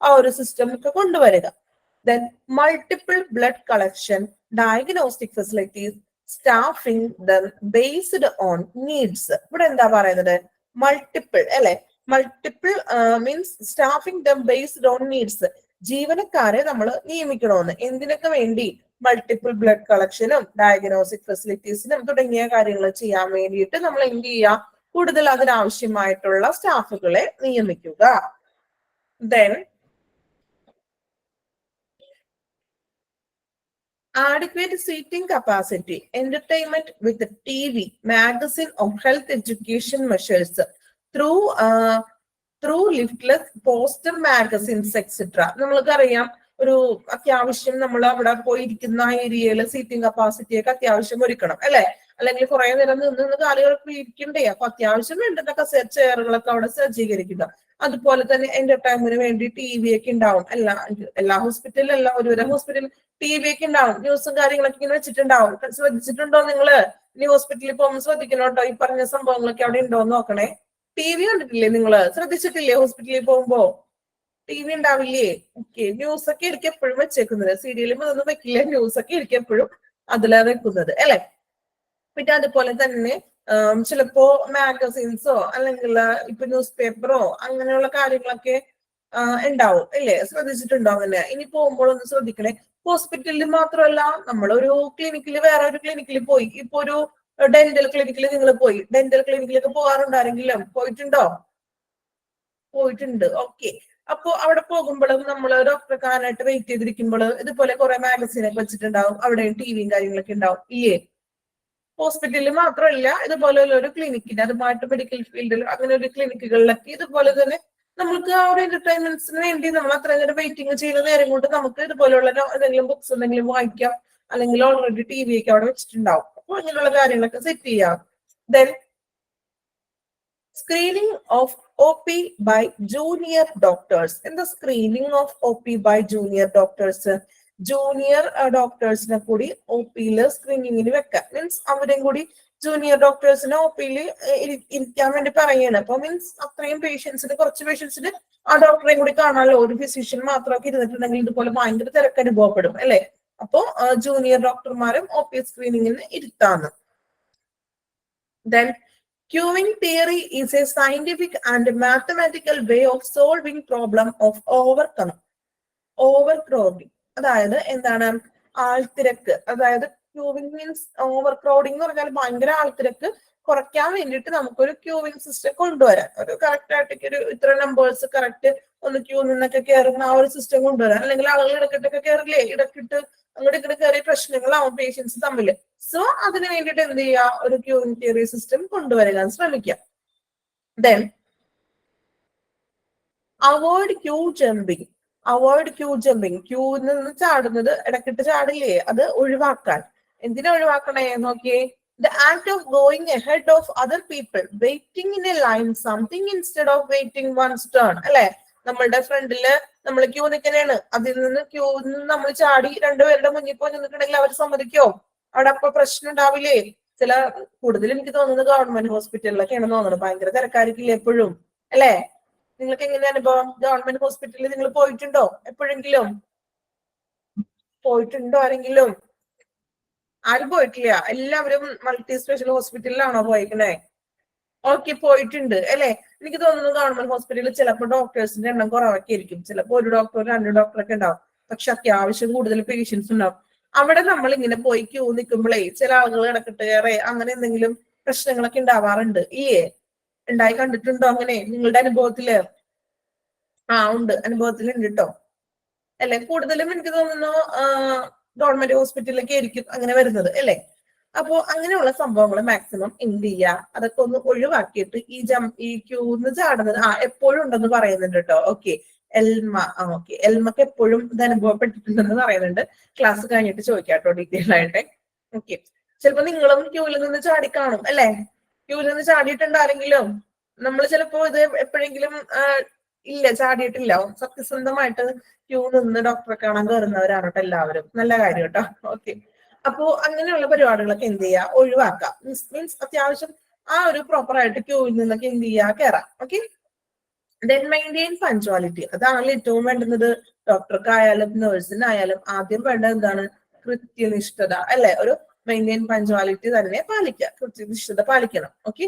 [SPEAKER 1] ആ ഒരു സിസ്റ്റം ഒക്കെ കൊണ്ടുവരിക. Then multiple blood collection, diagnostic facilities, staffing dum based on needs. ഇവിടെ എന്താ പറയുന്നത്? മൾട്ടിപ്പിൾ അല്ലെ, multiple means staffing dum based on needs. ജീവനക്കാരെ നമ്മൾ നിയമിക്കണമെന്ന്. എന്തിനൊക്കെ വേണ്ടി? മൾട്ടിപ്പിൾ ബ്ലഡ് കളക്ഷനും ഡയഗ്നോസ്റ്റിക് ഫെസിലിറ്റീസിനും തുടങ്ങിയ കാര്യങ്ങൾ ചെയ്യാൻ വേണ്ടിയിട്ട് നമ്മൾ എന്ത് ചെയ്യുക? കൂടുതൽ അതിനാവശ്യമായിട്ടുള്ള സ്റ്റാഫുകളെ നിയമിക്കുക. Then adequate seating capacity, entertainment with TV, magazine of health education measures through through leaflets poster magazines etcetera. നമ്മൾക്കറിയാം ഒരു അത്യാവശ്യം നമ്മൾ അവിടെ പോയിരിക്കുന്ന ഏരിയയിൽ സീറ്റിംഗ് കപ്പാസിറ്റി ഒക്കെ അത്യാവശ്യം ഒരുക്കണം അല്ലെ, അല്ലെങ്കിൽ കുറെ നേരം നിന്ന് കാലുകൾക്ക് ഇരിക്കണ്ടേ, അപ്പൊ അത്യാവശ്യം വേണ്ടുന്ന ചെയറുകളൊക്കെ അവിടെ സജ്ജീകരിക്കുക. അതുപോലെ തന്നെ എന്റർടൈൻമെന്റിന് വേണ്ടി TV ഒക്കെ ഉണ്ടാവും. എല്ലാ ഹോസ്പിറ്റലിലും ഒരുവിധ ഹോസ്പിറ്റലിൽ TV ഒക്കെ ഉണ്ടാവും. ന്യൂസും കാര്യങ്ങളൊക്കെ ഇങ്ങനെ വെച്ചിട്ടുണ്ടാവും. ശ്രദ്ധിച്ചിട്ടുണ്ടോ നിങ്ങള്? ഇനി ഹോസ്പിറ്റലിൽ പോകുമ്പോൾ ശ്രദ്ധിക്കണം കേട്ടോ, ഈ പറഞ്ഞ സംഭവങ്ങളൊക്കെ അവിടെ ഉണ്ടോ എന്ന് നോക്കണേ. TV കണ്ടിട്ടില്ലേ നിങ്ങള്? ശ്രദ്ധിച്ചിട്ടില്ലേ ഹോസ്പിറ്റലിൽ പോകുമ്പോ? TV ഉണ്ടാവില്ലേ? ഓക്കെ. ന്യൂസ് ഒക്കെ ആയിരിക്കും എപ്പോഴും വെച്ചേക്കുന്നത്. സീരിയലും അതൊന്നും വെക്കില്ല, ന്യൂസ് ഒക്കെ ആയിരിക്കും എപ്പോഴും അതിലാ വെക്കുന്നത് അല്ലെ. പിന്നെ അതുപോലെ തന്നെ ചിലപ്പോ മാഗസീൻസോ അല്ലെങ്കിൽ ഇപ്പൊ ന്യൂസ് പേപ്പറോ അങ്ങനെയുള്ള കാര്യങ്ങളൊക്കെ ഉണ്ടാവും അല്ലേ? ശ്രദ്ധിച്ചിട്ടുണ്ടോ അങ്ങനെ? ഇനി പോകുമ്പോഴൊന്ന് ശ്രദ്ധിക്കണേ. ഹോസ്പിറ്റലിൽ മാത്രമല്ല, നമ്മളൊരു ക്ലിനിക്കിൽ വേറെ ഒരു ക്ലിനിക്കിൽ പോയി, ഇപ്പൊ ഒരു ഡെന്റൽ ക്ലിനിക്കിൽ നിങ്ങൾ പോയി, ഡെന്റൽ ക്ലിനിക്കിലൊക്കെ പോകാറുണ്ടോ ആരെങ്കിലും? പോയിട്ടുണ്ടോ? പോയിട്ടുണ്ട്. ഓക്കെ. അപ്പൊ അവിടെ പോകുമ്പോഴും നമ്മൾ ഡോക്ടറെ കാണാനായിട്ട് വെയിറ്റ് ചെയ്തിരിക്കുമ്പോൾ ഇതുപോലെ കുറെ മാഗസീനൊക്കെ വെച്ചിട്ടുണ്ടാവും. അവിടെയും TVയും കാര്യങ്ങളൊക്കെ ഉണ്ടാവും ഇല്ലേ? ഹോസ്പിറ്റലിൽ മാത്രമല്ല, ഇതുപോലെയുള്ള ഒരു ക്ലിനിക്കിന്, അതുമായിട്ട് മെഡിക്കൽ ഫീൽഡിൽ അങ്ങനെ ഒരു ക്ലിനിക്കുകളിലൊക്കെ ഇതുപോലെ തന്നെ നമുക്ക് ആ ഒരു എന്റർടൈൻമെന്റ്സിന് വേണ്ടി നമ്മൾ അത്രയും നേരം വെയിറ്റിംഗ് ചെയ്യുന്ന നേരം കൊണ്ട് നമുക്ക് ഇതുപോലെയുള്ള എന്തെങ്കിലും ബുക്സ് എന്തെങ്കിലും വായിക്കാം, അല്ലെങ്കിൽ ഓൾറെഡി TV ഒക്കെ അവിടെ വെച്ചിട്ടുണ്ടാവും. അപ്പൊ അങ്ങനെയുള്ള കാര്യങ്ങളൊക്കെ സെറ്റ് ചെയ്യാം. Then screening of OP by junior doctors. എന്താ screening of OP by junior doctors? Junior ഡോക്ടേഴ്സിനെ കൂടി OP-യില് സ്ക്രീനിങ്ങിന് വെക്കാം. മീൻസ് അവരെയും കൂടി ജൂനിയർ ഡോക്ടേഴ്സിനെ OP-യില് ഇരിക്കാൻ വേണ്ടി പറയാണ്. അപ്പൊ മീൻസ് അത്രയും കുറച്ച് പേഷ്യൻസിന് ആ ഡോക്ടറെയും കൂടി കാണാമല്ലോ. ഒരു ഫിസിഷ്യൻ മാത്രമൊക്കെ ഇരുന്നിട്ടുണ്ടെങ്കിൽ ഇതുപോലെ ഭയങ്കര തിരക്ക് അനുഭവപ്പെടും അല്ലെ. അപ്പോ ജൂനിയർ ഡോക്ടർമാരും OP സ്ക്രീനിങ്ങിന് ഇരുത്താന്ന്. Then queuing theory is a scientific and mathematical way of solving problem of overcrowding. അതായത് എന്താണ്? ആൾത്തിരക്ക്. അതായത് ക്യൂവിംഗ് മീൻസ് ഓവർ ക്രൗഡിംഗ് എന്ന് പറഞ്ഞാൽ ഭയങ്കര ആൾത്തിരക്ക് കുറയ്ക്കാൻ വേണ്ടിയിട്ട് നമുക്കൊരു ക്യൂവിംഗ് സിസ്റ്റം കൊണ്ടുവരാൻ, ഒരു കറക്റ്റ് ആയിട്ട് ഒരു ഇത്ര നമ്പേഴ്സ് കറക്റ്റ് ഒന്ന് ക്യൂ നിന്നൊക്കെ കയറുന്ന ആ ഒരു സിസ്റ്റം കൊണ്ടുവരാൻ. അല്ലെങ്കിൽ ആളുകൾ ഇടക്കിട്ടൊക്കെ കയറില്ലേ, ഇടക്കിട്ട് അങ്ങോട്ട് ഇങ്ങോട്ട് കയറിയ പ്രശ്നങ്ങളാവും പേഷ്യൻസ് തമ്മിൽ. സോ അതിന് വേണ്ടിയിട്ട് എന്ത് ചെയ്യുക? ഒരു ക്യൂവിംഗ് തിയറി സിസ്റ്റം കൊണ്ടുവരാൻ ശ്രമിക്കാം. Then avoid queue jumping. ക്യൂവിൽ നിന്ന് ചാടുന്നത്, ഇടക്കിട്ട് ചാടില്ലേ, അത് ഒഴിവാക്കാൻ. എന്തിനാ ഒഴിവാക്കണേ നോക്കിയേ? The act of going ahead of other people, waiting in a line, something instead of waiting one's turn. അല്ലെ, നമ്മളുടെ ഫ്രണ്ടില് നമ്മൾ ക്യൂ നിൽക്കണേണ്, അതിൽ നിന്ന് ക്യൂവിൽ നിന്ന് നമ്മൾ ചാടി രണ്ടുപേരുടെ മുന്നിൽ പോയി നിന്നിട്ടുണ്ടെങ്കിൽ അവർ സമ്മതിക്കോ? അവിടെ അപ്പൊ പ്രശ്നം ഉണ്ടാവില്ലേ? കൂടുതൽ എനിക്ക് തോന്നുന്നത് ഗവൺമെന്റ് ഹോസ്പിറ്റലിലൊക്കെയാണ് തോന്നുന്നത്. ഭയങ്കര തിരക്കായിരിക്കില്ലേ എപ്പോഴും അല്ലെ? നിങ്ങൾക്ക് എങ്ങനെ അനുഭവം? ഗവൺമെന്റ് ഹോസ്പിറ്റലിൽ നിങ്ങൾ പോയിട്ടുണ്ടോ എപ്പോഴെങ്കിലും? പോയിട്ടുണ്ടോ ആരെങ്കിലും? ആരും പോയിട്ടില്ല. എല്ലാവരും മൾട്ടി സ്പെഷ്യൽ ഹോസ്പിറ്റലിലാണോ പോയിക്കണേ? ഓക്കെ, പോയിട്ടുണ്ട് അല്ലെ. എനിക്ക് തോന്നുന്നു ഗവൺമെന്റ് ഹോസ്പിറ്റലിൽ ചിലപ്പോൾ ഡോക്ടേഴ്സിന്റെ എണ്ണം കുറവൊക്കെ ആയിരിക്കും. ചിലപ്പോൾ ഒരു ഡോക്ടർ 2 ഡോക്ടറൊക്കെ ഉണ്ടാവും. പക്ഷെ അത്യാവശ്യം കൂടുതൽ പേഷ്യൻസ് ഉണ്ടാവും. അവിടെ നമ്മൾ ഇങ്ങനെ പോയി ക്യൂ നിൽക്കുമ്പോഴേ ചില ആളുകൾ ഇടക്കിട്ട് കയറി അങ്ങനെ എന്തെങ്കിലും പ്രശ്നങ്ങളൊക്കെ ഉണ്ടാവാറുണ്ട് ഇല്ലേ? ഉണ്ടായി കണ്ടിട്ടുണ്ടോ അങ്ങനെ നിങ്ങളുടെ അനുഭവത്തില്? ഉണ്ട്, അനുഭവത്തിലുണ്ട് കേട്ടോ അല്ലെ. കൂടുതലും എനിക്ക് തോന്നുന്നു ഗവൺമെന്റ് ഹോസ്പിറ്റലിലൊക്കെ ആയിരിക്കും അങ്ങനെ വരുന്നത് അല്ലെ. അപ്പോ അങ്ങനെയുള്ള സംഭവങ്ങൾ മാക്സിമം എന്ത് ചെയ്യുക? അതൊക്കെ ഒന്ന് ഒഴിവാക്കിയിട്ട് ഈ ക്യൂന്ന് ചാടുന്നത് എപ്പോഴും ഉണ്ടെന്ന് പറയുന്നുണ്ട് കേട്ടോ. ഓക്കെ, എൽമക്ക് എപ്പോഴും ഇത് അനുഭവപ്പെട്ടിട്ടുണ്ടെന്ന് പറയുന്നുണ്ട്. ക്ലാസ് കഴിഞ്ഞിട്ട് ചോദിക്കാം കേട്ടോ ഡീറ്റെയിൽ ആയിട്ട്. ഓക്കെ, ചിലപ്പോ നിങ്ങളും ക്യൂവിൽ നിന്ന് ചാടിക്കാണും അല്ലെ. ക്യൂവിൽ നിന്ന് ചാടിയിട്ടുണ്ട് ആരെങ്കിലും? നമ്മൾ ചിലപ്പോ ഇത് എപ്പോഴെങ്കിലും ഇല്ല, ചാടിയിട്ടില്ല. സത്യസന്ധമായിട്ട് ക്യൂ നിന്ന് ഡോക്ടറെ കാണാൻ കയറുന്നവരാണ് കേട്ടോ എല്ലാവരും. നല്ല കാര്യം കേട്ടോ. ഓക്കെ, അപ്പോ അങ്ങനെയുള്ള പരിപാടികളൊക്കെ എന്ത് ചെയ്യുക? ഒഴിവാക്കാം. മീൻസ് അത്യാവശ്യം ആ ഒരു പ്രോപ്പർ ആയിട്ട് ക്യൂവിൽ നിന്നൊക്കെ എന്ത് ചെയ്യുക? കയറാം. Okay, then maintain punctuality. അതാണല്ലോ ഏറ്റവും വേണ്ടുന്നത്. ഡോക്ടർക്കായാലും നേഴ്സിനായാലും ആദ്യം വേണ്ടത് എന്താണ്? കൃത്യനിഷ്ഠത അല്ലെ. ഒരു മെയിൻറ്റെയിൻ പഞ്ച്വാലിറ്റി തന്നെ പാലിക്കുക, കൃത്യനിഷ്ഠത പാലിക്കണം. Okay,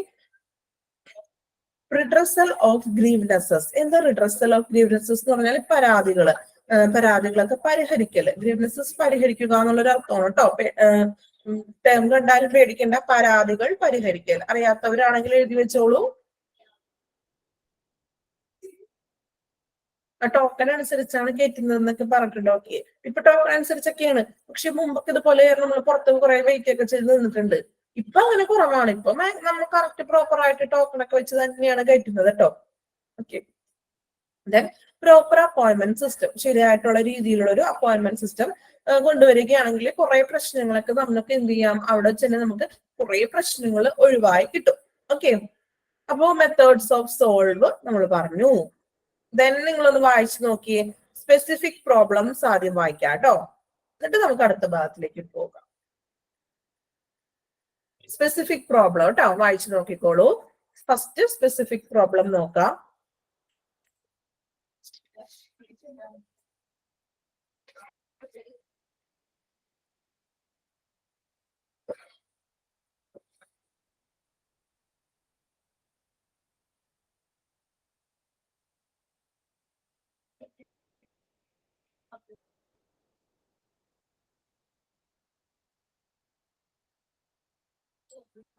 [SPEAKER 1] redressal of grievances. എന്താ റിഡ്രസൽ ഓഫ് ഗ്രീവ്നെസ്സസ് എന്ന് പറഞ്ഞാൽ പരാതികളൊക്കെ പരിഹരിക്കല്. ഗ്രീവ്നെസ്സസ് പരിഹരിക്കുക എന്നുള്ളൊരു അർത്ഥമാണ് കേട്ടോ. ടേം കണ്ടാലും പേടിക്കേണ്ട. പരാതികൾ പരിഹരിക്കൽ. അറിയാത്തവരാണെങ്കിൽ എഴുതി വെച്ചോളൂ. ടോക്കൺ അനുസരിച്ചാണ് കയറ്റുന്നതെന്നൊക്കെ പറഞ്ഞിട്ടുണ്ട്. ഓക്കെ, ഇപ്പൊ ടോക്കൺ അനുസരിച്ചൊക്കെയാണ്. പക്ഷെ മുമ്പൊക്കെ ഇതുപോലെ നമ്മൾ പുറത്ത് കുറെ വെയിറ്റ് ഒക്കെ ചെയ്ത് നിന്നിട്ടുണ്ട്. ഇപ്പൊ അങ്ങനെ കുറവാണ്. ഇപ്പൊ നമ്മൾ കറക്റ്റ് പ്രോപ്പർ ആയിട്ട് ടോക്കൺ ഒക്കെ വെച്ച് തന്നെയാണ് കയറ്റുന്നത് കേട്ടോ. Okay, then proper appointment system, ശരിയായിട്ടുള്ള രീതിയിലുള്ള ഒരു അപ്പോയിന്റ്മെന്റ് സിസ്റ്റം കൊണ്ടുവരികയാണെങ്കിൽ കുറെ പ്രശ്നങ്ങളൊക്കെ നമുക്ക് എന്ത് ചെയ്യാം, അവിടെ ചെന്ന് നമുക്ക് കുറെ പ്രശ്നങ്ങൾ ഒഴിവായി കിട്ടും. ഓക്കെ, അപ്പോ മെത്തേഡ്സ് ഓഫ് സോൾവ് നമ്മൾ പറഞ്ഞു. ദെൻ നിങ്ങളൊന്ന് വായിച്ചു നോക്കിയേ, സ്പെസിഫിക് പ്രോബ്ലംസ് ആദ്യം വായിക്കാം കേട്ടോ, എന്നിട്ട് നമുക്ക് അടുത്ത ഭാഗത്തിലേക്ക് പോകാം. സ്പെസിഫിക് പ്രോബ്ലം കേട്ടോ, വായിച്ചു നോക്കിക്കോളൂ. ഫസ്റ്റ് സ്പെസിഫിക് പ്രോബ്ലം നോക്കാം.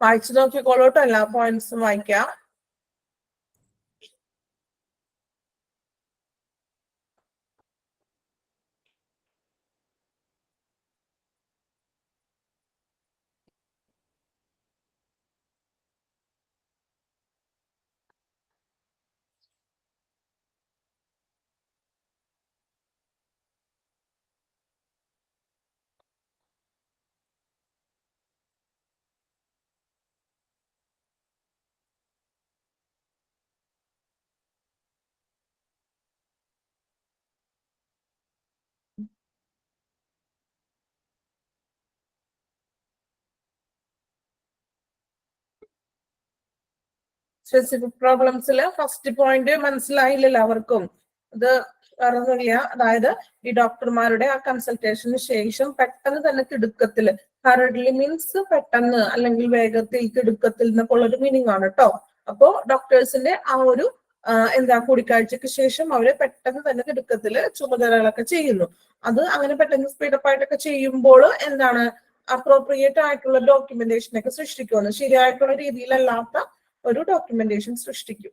[SPEAKER 1] വായിച്ചു നോക്കിക്കോളൂ കേട്ടോ, എല്ലാ പോയിന്റ്സും വായിക്കാം. സ്പെസിഫിക് പ്രോബ്ലംസില് ഫസ്റ്റ് പോയിന്റ് മനസ്സിലായില്ലല്ലോ അവർക്കും. ഇത് പറഞ്ഞില്ല, അതായത് ഈ ഡോക്ടർമാരുടെ ആ കൺസൾട്ടേഷന് ശേഷം പെട്ടെന്ന് തന്നെ തിടുക്കത്തില്, ഹറഡ്ലി മീൻസ് പെട്ടെന്ന് അല്ലെങ്കിൽ വേഗത്തിൽ, തിടുക്കത്തിൽ എന്നൊക്കെ ഉള്ളൊരു മീനിങ് ആണ് കേട്ടോ. അപ്പോ ഡോക്ടേഴ്സിന്റെ ആ ഒരു എന്താ കൂടിക്കാഴ്ചക്ക് ശേഷം അവര് പെട്ടെന്ന് തന്നെ തിടുക്കത്തില് ചുമതലകളൊക്കെ ചെയ്യുന്നു. അത് അങ്ങനെ പെട്ടെന്ന് സ്പീഡപ്പ് ആയിട്ടൊക്കെ ചെയ്യുമ്പോൾ എന്താണ്, അപ്രോപ്രിയേറ്റ് ആയിട്ടുള്ള ഡോക്യുമെന്റേഷൻ ഒക്കെ സൃഷ്ടിക്കുന്നു, ശരിയായിട്ടുള്ള രീതിയിലല്ലാത്ത ഒരു ഡോക്യുമെന്റേഷൻ സൃഷ്ടിക്കും.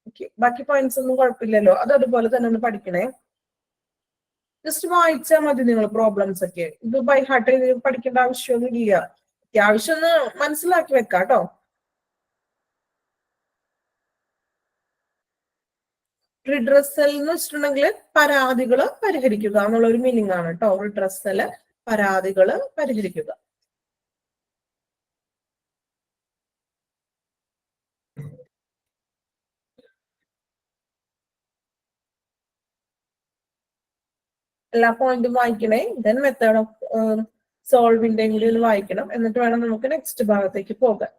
[SPEAKER 1] ഓക്കെ, ബാക്കി പോയിന്റ്സ് ഒന്നും കുഴപ്പമില്ലല്ലോ, അത് അതുപോലെ തന്നെ ഒന്ന് പഠിക്കണേ. ജസ്റ്റ് വായിച്ചാൽ മതി നിങ്ങൾ പ്രോബ്ലംസ് ഒക്കെ. ഇത് ബൈ ഹാർട്ട് ചെയ്ത് പഠിക്കേണ്ട ആവശ്യമൊന്നും ഇല്ല, അത്യാവശ്യം ഒന്ന് മനസ്സിലാക്കി വെക്കാം കേട്ടോ. റിഡ്രസൽ എന്ന് വെച്ചിട്ടുണ്ടെങ്കിൽ പരാതികള് പരിഹരിക്കുക എന്നുള്ള ഒരു മീനിങ് ആണ് കേട്ടോ. റിഡ്രസല് പരാതികള് പരിഹരിക്കുക. എല്ലാ പോയിന്റും വായിക്കണേ. ദെൻ മെത്തേഡ് ഓഫ് സോൾവിന്റെ കൂടി ഒന്ന് വായിക്കണം, എന്നിട്ട് വേണം നമുക്ക് നെക്സ്റ്റ് ഭാഗത്തേക്ക് പോകാൻ.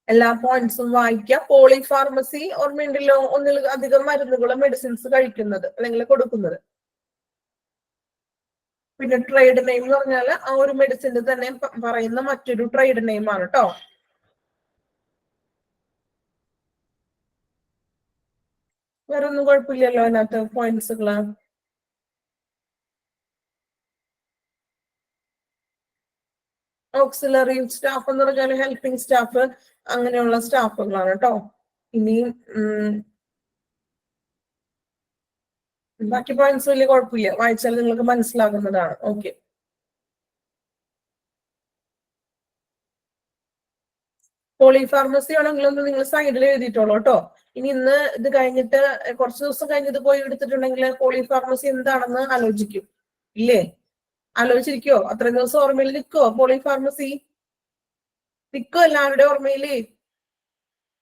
[SPEAKER 1] എല്ലാ പോയിന്റ്സും വായിക്കുക. പോളിഫാർമസി ഓർമ്മയുണ്ടല്ലോ, ഒന്നിൽ അധികം മരുന്നുകളും മെഡിസിൻസ് കഴിക്കുന്നത് അല്ലെങ്കിൽ കൊടുക്കുന്നത്. പിന്നെ ട്രേഡ് നെയിം എന്ന് പറഞ്ഞാൽ ആ ഒരു മെഡിസിന്റെ തന്നെ പറയുന്ന മറ്റൊരു ട്രേഡ് നെയിം ആണ് കേട്ടോ. വേറെ ഒന്നും കുഴപ്പമില്ലല്ലോ അതിനകത്ത് പോയിന്റ്സുകള്. ഓക്സിലറി സ്റ്റാഫ് എന്ന് പറഞ്ഞാൽ ഹെൽപ്പിംഗ് സ്റ്റാഫ്, അങ്ങനെയുള്ള സ്റ്റാഫുകളാണ് കേട്ടോ. ഇനിയും ബാക്കി പോയിന്റ്സ് വലിയ കുഴപ്പമില്ല, വായിച്ചാൽ നിങ്ങൾക്ക് മനസ്സിലാകുന്നതാണ്. ഓക്കെ, പോളിഫാർമസി ആണെങ്കിലൊന്ന് നിങ്ങൾ സൈഡിൽ എഴുതിയിട്ടുള്ളൂ കേട്ടോ. ഇനി ഇന്ന് ഇത് കഴിഞ്ഞിട്ട് കുറച്ച് ദിവസം കഴിഞ്ഞിട്ട് പോയി എടുത്തിട്ടുണ്ടെങ്കിൽ പോളിഫാർമസി എന്താണെന്ന് ആലോചിക്കും, ഇല്ലേ? ആലോചിച്ചിരിക്കോ? അത്രയും ദിവസം ഓർമ്മയിൽ നിൽക്കോ പോളിഫാർമസി? നിൽക്കോ എല്ലാവരുടെ ഓർമ്മയില്?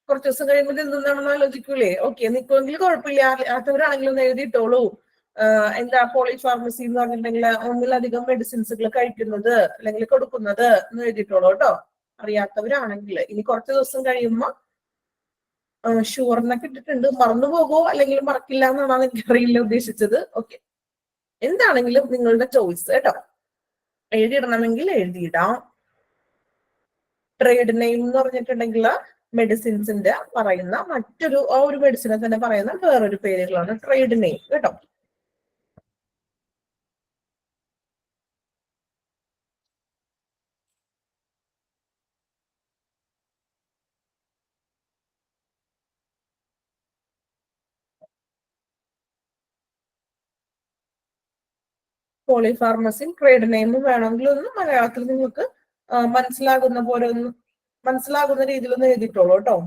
[SPEAKER 1] കുറച്ച് ദിവസം കഴിയുമ്പോൾ എന്താണെന്ന് ആലോചിക്കൂലേ? ഓക്കെ, നിൽക്കുമെങ്കിൽ കുഴപ്പമില്ല, അറിയാത്തവരാണെങ്കിലും ഒന്ന് എഴുതിയിട്ടോളൂ. എന്താ പോളിഫാർമസി എന്ന് പറഞ്ഞിട്ടുണ്ടെങ്കിൽ ഒന്നിലധികം മെഡിസിൻസുകൾ കഴിക്കുന്നത് അല്ലെങ്കിൽ കൊടുക്കുന്നത് എന്ന് എഴുതിയിട്ടോളൂ കേട്ടോ, അറിയാത്തവരാണെങ്കിൽ. ഇനി കുറച്ച് ദിവസം കഴിയുമ്പോ ഷുവർന്നൊക്കെ ഇട്ടിട്ടുണ്ട്, മറന്നു പോകുമോ അല്ലെങ്കിൽ മറക്കില്ല എന്നാണ് എനിക്കറിയില്ല ഉദ്ദേശിച്ചത്. ഓക്കെ, എന്താണെങ്കിലും നിങ്ങളുടെ ചോയ്സ് കേട്ടോ, എഴുതിയിടണമെങ്കിൽ എഴുതിയിടാം. ട്രേഡ് നെയിം എന്ന് പറഞ്ഞിട്ടുണ്ടെങ്കിൽ മെഡിസിൻസിന്റെ പറയുന്ന മറ്റൊരു ആ ഒരു മെഡിസിനെ തന്നെ പറയുന്ന വേറൊരു പേരുകളാണ് ട്രേഡ് നെയിം കേട്ടോ. പോളിഫാർമസി ട്രേഡ് നെയിം വേണമെങ്കിൽ ഒന്ന് മലയാളത്തിൽ നിങ്ങൾക്ക് മനസ്സിലാകുന്ന പോലെ ഒന്ന് മനസ്സിലാകുന്ന രീതിയിൽ ഒന്ന് എഴുതിയിട്ടുള്ളൂ കേട്ടോ.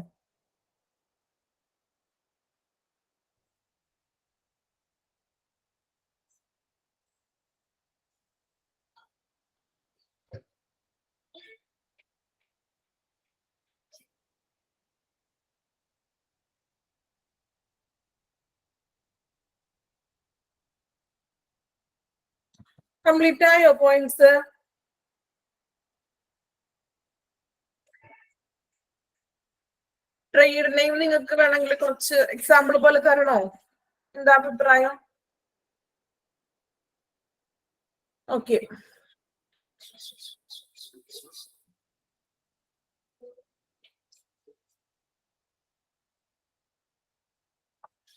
[SPEAKER 1] കംപ്ലീറ്റ് ആയോ പോയിന്റ്സ്? ട്രേഡ് നെയിം നിങ്ങൾക്ക് വേണമെങ്കിൽ കുറച്ച് എക്സാമ്പിൾ പോലെ തരണോ? എന്താ അഭിപ്രായം? ഓക്കെ,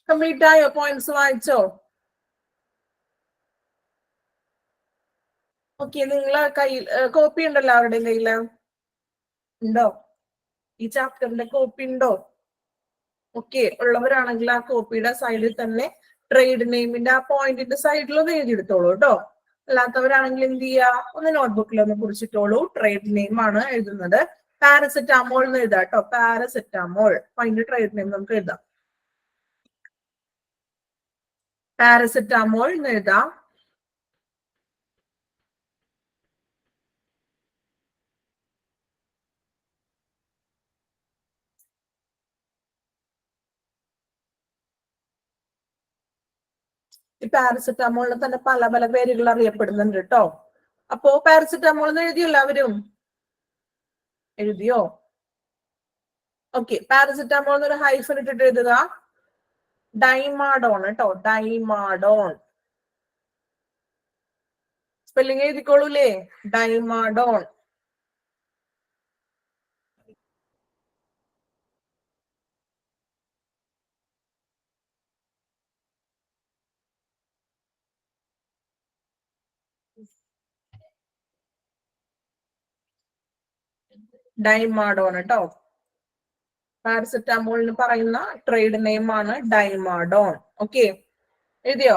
[SPEAKER 1] കംപ്ലീറ്റ് ആയോ? പോയിന്റ്സ് വായിച്ചോ? ഓക്കെ, നിങ്ങളെ കയ്യിൽ കോപ്പി ഉണ്ടല്ലോ? അവരുടെ കയ്യില് ഉണ്ടോ? ഈ ചാപ്റ്ററിന്റെ കോപ്പി ഉണ്ടോ? ഓക്കെ, ഉള്ളവരാണെങ്കിൽ ആ കോപ്പിയുടെ സൈഡിൽ തന്നെ ട്രേഡ് നെയിമിന്റെ ആ പോയിന്റിന്റെ സൈഡിൽ ഒന്ന് എഴുതിയെടുത്തോളൂ കേട്ടോ. അല്ലാത്തവരാണെങ്കിൽ എന്ത് ചെയ്യാ, ഒന്ന് നോട്ട്ബുക്കിൽ ഒന്ന് കുറിച്ചിട്ടോളൂ. ട്രേഡ് നെയിം ആണ് എഴുതുന്നത്. പാരസെറ്റാമോൾ എന്ന് എഴുതാം കേട്ടോ. പാരസെറ്റാമോൾ, അതിന്റെ ട്രേഡ് നെയിം നമുക്ക് എഴുതാം. പാരസെറ്റാമോൾ എന്ന് എഴുതാം. ഈ പാരസെറ്റാമോളിന് തന്നെ പല പല പേരുകൾ അറിയപ്പെടുന്നുണ്ട് കേട്ടോ. അപ്പോ പാരസെറ്റാമോൾ എന്ന് എഴുതിയോ എല്ലാവരും? എഴുതിയോ? ഓക്കെ, പാരസെറ്റാമോൾ എന്നൊരു ഹൈഫൻ ഇട്ടിട്ട് എഴുതുക. ഡൈമാഡോൺ കേട്ടോ, ഡൈമാഡോൺ. സ്പെല്ലിംഗ് എഴുതിക്കോളൂല്ലേ? ഡൈമാഡോൺ. ഡൈമാഡോൺ കേട്ടോ. പാരസെറ്റാമോളിന് പറയുന്ന ട്രേഡ് നെയിം ആണ് ഡൈമാഡോൺ. ഓക്കെ, എഴുതിയോ?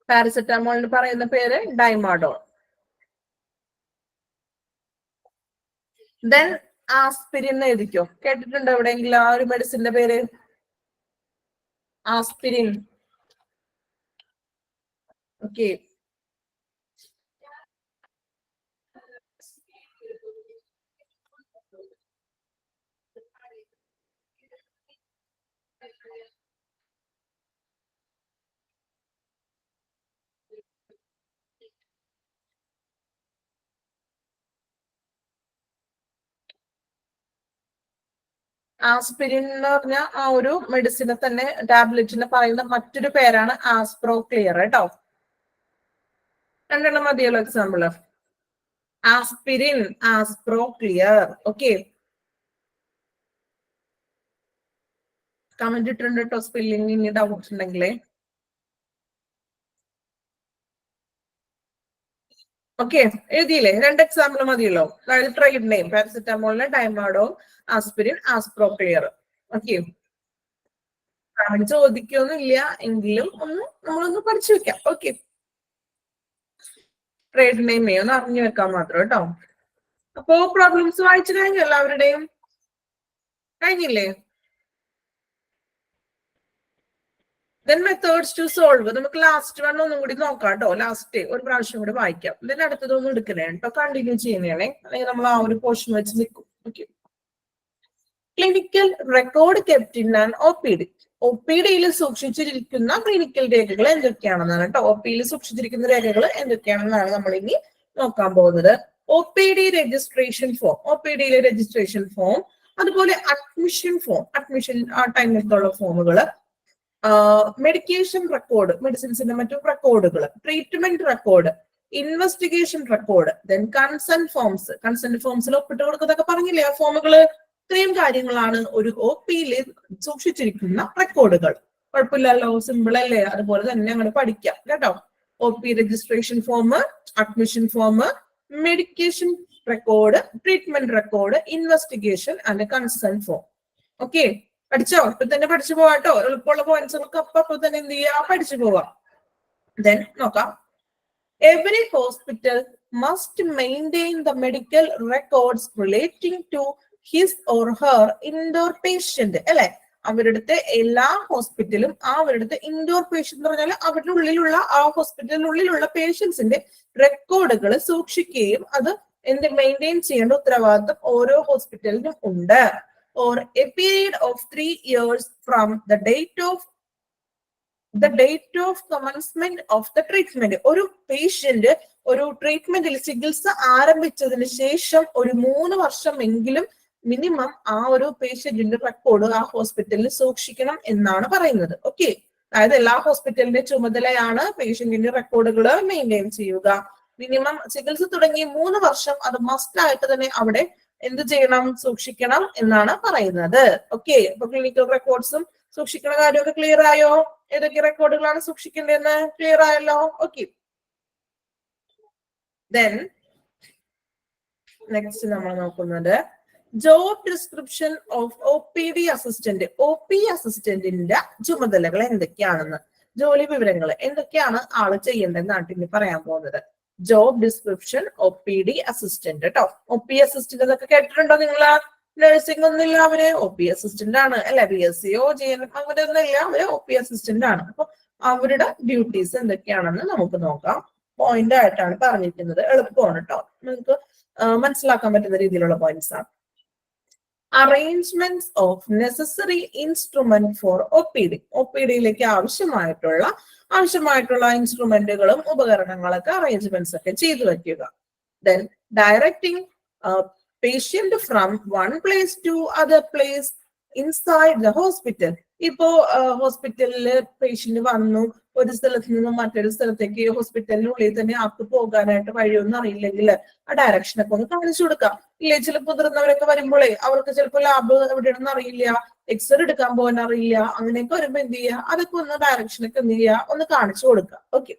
[SPEAKER 1] പാരസെറ്റാമോളിന് പറയുന്ന പേര് ഡൈമാഡോൺ. ദെൻ ആസ്പിരിൻ എഴുതിക്കോ. കേട്ടിട്ടുണ്ടോ എവിടെയെങ്കിലും ആ ഒരു മെഡിസിന്റെ പേര്? ആസ്പിരിൻ. ഓക്കെ, ആസ്പിരിൻ എന്ന് പറഞ്ഞ ആ ഒരു മെഡിസിനെ തന്നെ, ടാബ്ലറ്റിനെ പറയുന്ന മറ്റൊരു പേരാണ് ആസ്പ്രോ ക്ലിയർ കേട്ടോ. രണ്ടെണ്ണം മതിയല്ലോ example. Aspirin, Aspro clear. Okay, comment ഇട്ടിട്ടുണ്ട് കേട്ടോ. സ്പെല്ലിംഗ് ഇനി ഡൗട്ട് ഉണ്ടെങ്കിലേ. ഓക്കെ, എഴുതിയില്ലേ? രണ്ട് എക്സാമ്പിൾ മതിയല്ലോ. അതായത് ട്രേഡ് നെയിം പാരസെറ്റാമോളിന് ഡൈമാഡോ, ആസ്പിരിൻ, ആസ്പ്രോ ക്ലിയർ. ഓക്കെ, ചോദിക്കൊന്നുമില്ല എങ്കിലും ഒന്ന് നമ്മളൊന്ന് പഠിച്ചു വെക്കാം. ഓക്കെ, ട്രേഡ് നെയിമേ ഒന്ന് അറിഞ്ഞു വെക്കാൻ മാത്രം കേട്ടോ. അപ്പോ പ്രോബ്ലംസ് വായിച്ചു കഴിഞ്ഞു എല്ലാവരുടെയും? കഴിഞ്ഞില്ലേ? ദെൻ മെത്തേഡ്സ് ടു സോൾവ് നമുക്ക് ലാസ്റ്റ് വൺ ഒന്നും കൂടി നോക്കാം കേട്ടോ. ലാസ്റ്റ് ഒരു പ്രാവശ്യം കൂടി വായിക്കാം. ദെൻ അടുത്തതൊന്നും എടുക്കണേ കേട്ടോ, കണ്ടിന്യൂ ചെയ്യുന്നതാണേ. അല്ലെങ്കിൽ നമ്മൾ ആ ഒരു പോർഷൻ വെച്ച് നിൽക്കും. Okay, clinical record kept in an OPD. OPD-യിൽ സൂക്ഷിച്ചിരിക്കുന്ന ക്ലിനിക്കൽ രേഖകൾ എന്തൊക്കെയാണെന്നാണ് കേട്ടോ. OPD-യിൽ സൂക്ഷിച്ചിരിക്കുന്ന രേഖകൾ എന്തൊക്കെയാണെന്നാണ് നമ്മൾ ഇനി നോക്കാൻ പോകുന്നത്. OPD രജിസ്ട്രേഷൻ ഫോം, OPD-യിലെ രജിസ്ട്രേഷൻ ഫോം, അതുപോലെ അഡ്മിഷൻ ഫോം, അഡ്മിഷൻ ആ ടൈമിലുള്ള ഫോമുകള്, മെഡിക്കേഷൻ റെക്കോർഡ്, മെഡിസിൻസിന്റെ മറ്റു റെക്കോർഡുകൾ, treatment record, investigation record, then consent forms. Consent ഫോംസിൽ ഒപ്പിട്ട് കൊടുക്കുന്നതൊക്കെ പറഞ്ഞില്ലേ ആ ഫോമുകള്. ഇത്രയും കാര്യങ്ങളാണ് ഒരു OP-യിൽ സൂക്ഷിച്ചിരിക്കുന്ന റെക്കോർഡുകൾ. കുഴപ്പമില്ലല്ലോ, സിമ്പിൾ അല്ലേ? അതുപോലെ തന്നെ അങ്ങനെ പഠിക്കാം കേട്ടോ. OP registration form, admission form, medication record, treatment record, investigation and concern form. Okay, പഠിച്ചോ? ഇപ്പൊ തന്നെ പഠിച്ചു പോവാട്ടോ. എളുപ്പമുള്ള പോയിന്റ്സുകൾക്ക് അപ്പൊ തന്നെ എന്ത് ചെയ്യാ, പഠിച്ചു പോവാം. ദെൻ നോക്കാം. Every hospital must maintain the medical records relating to his or her indoor patient. അല്ലെ, അവരുടെ എല്ലാ ഹോസ്പിറ്റലും അവരുടെ ഇൻഡോർ പേഷ്യന്റ് എന്ന് പറഞ്ഞാൽ അവരുടെ ഉള്ളിലുള്ള ആ ഹോസ്പിറ്റലിനുള്ളിലുള്ള പേഷ്യൻസിന്റെ റെക്കോർഡുകൾ സൂക്ഷിക്കുകയും അത് മെയിൻറ്റെയിൻ ചെയ്യേണ്ട ഉത്തരവാദിത്വം ഓരോ ഹോസ്പിറ്റലിനും ഉണ്ട്. Or a period of 3 years from the date of commencement of the treatment. ഒരു പേഷ്യന്റ് ഒരു ട്രീറ്റ്മെന്റിൽ ചികിത്സ ആരംഭിച്ചതിന് ശേഷം ഒരു 3 വർഷമെങ്കിലും മിനിമം ആ ഒരു പേഷ്യന്റിന്റെ റെക്കോർഡ് ആ ഹോസ്പിറ്റലിൽ സൂക്ഷിക്കണം എന്നാണ് പറയുന്നത്. ഓക്കെ, അതായത് എല്ലാ ഹോസ്പിറ്റലിന്റെ ചുമതലയാണ് പേഷ്യന്റിന്റെ റെക്കോർഡുകൾ മെയിൻറ്റെയിൻ ചെയ്യുക. മിനിമം ചികിത്സ തുടങ്ങി 3 വർഷം അത് മസ്റ്റ് ആയിട്ട് തന്നെ അവിടെ എന്ത് ചെയ്യണം, സൂക്ഷിക്കണം എന്നാണ് പറയുന്നത്. ഓക്കെ, അപ്പൊ ക്ലിനിക്കൽ റെക്കോർഡ്സും സൂക്ഷിക്കുന്ന കാര്യമൊക്കെ ക്ലിയർ ആയോ? ഏതൊക്കെ റെക്കോർഡുകളാണ് സൂക്ഷിക്കേണ്ടതെന്ന് ക്ലിയർ ആയല്ലോ? ഓക്കെ, ദെൻ നെക്സ്റ്റ് നമ്മൾ നോക്കുന്നത് job description of OPD assistant. OP അസിസ്റ്റന്റിന്റെ ചുമതലകൾ എന്തൊക്കെയാണെന്ന്, ജോലി വിവരങ്ങൾ എന്തൊക്കെയാണ് ആള് ചെയ്യേണ്ടതെന്നാണ് ഇനി പറയാൻ പോകുന്നത്. ജോബ് ഡിസ്ക്രിപ്ഷൻ OPD അസിസ്റ്റന്റ് കേട്ടോ. OP അസിസ്റ്റന്റ് എന്നൊക്കെ കേട്ടിട്ടുണ്ടോ നിങ്ങൾ? നഴ്സിംഗ് ഒന്നുമില്ല, അവര് OP അസിസ്റ്റന്റ് ആണ് അല്ലെ. BSCO GNM അങ്ങനെ ഒന്നുമില്ല, അവര് OP അസിസ്റ്റന്റ് ആണ്. അപ്പൊ അവരുടെ ഡ്യൂട്ടീസ് എന്തൊക്കെയാണെന്ന് നമുക്ക് നോക്കാം. പോയിന്റ് ആയിട്ടാണ് പറഞ്ഞിരിക്കുന്നത്, എളുപ്പമാണ് കേട്ടോ, നിങ്ങൾക്ക് മനസ്സിലാക്കാൻ പറ്റുന്ന രീതിയിലുള്ള പോയിന്റ്സ് ആണ്. Arrangements of necessary instrument for OPD. OPDയിലേക്ക് ആവശ്യമായിട്ടുള്ള ഇൻസ്ട്രുമെന്റുകളും ഉപകരണങ്ങളൊക്കെ അറേഞ്ച്മെന്റ്സ് ഒക്കെ ചെയ്തു വെക്കുക. Then directing patient from one place to other place inside the hospital. ഇപ്പോ ഹോസ്പിറ്റലില് പേഷ്യന്റ് വന്നു, ഒരു സ്ഥലത്ത് നിന്നും മറ്റൊരു സ്ഥലത്തേക്ക് ഹോസ്പിറ്റലിനുള്ളിൽ തന്നെ ആൾക്ക് പോകാനായിട്ട് വഴിയൊന്നും അറിയില്ലെങ്കിൽ ആ ഡയറക്ഷൻ ഒക്കെ ഒന്ന് കാണിച്ചു കൊടുക്കാം. ഇല്ലേ, ചില മുതിർന്നവരൊക്കെ വരുമ്പോഴേ അവർക്ക് ചിലപ്പോൾ ലാബ് എവിടെയാണെന്ന് അറിയില്ല, എക്സ്റേ എടുക്കാൻ പോകാൻ അറിയില്ല, അങ്ങനെയൊക്കെ വരുമ്പോ എന്ത് ചെയ്യുക, അതൊക്കെ ഒന്ന് ഡയറക്ഷൻ ഒക്കെ എന്ത് ചെയ്യുക, ഒന്ന് കാണിച്ചു കൊടുക്കുക. Okay,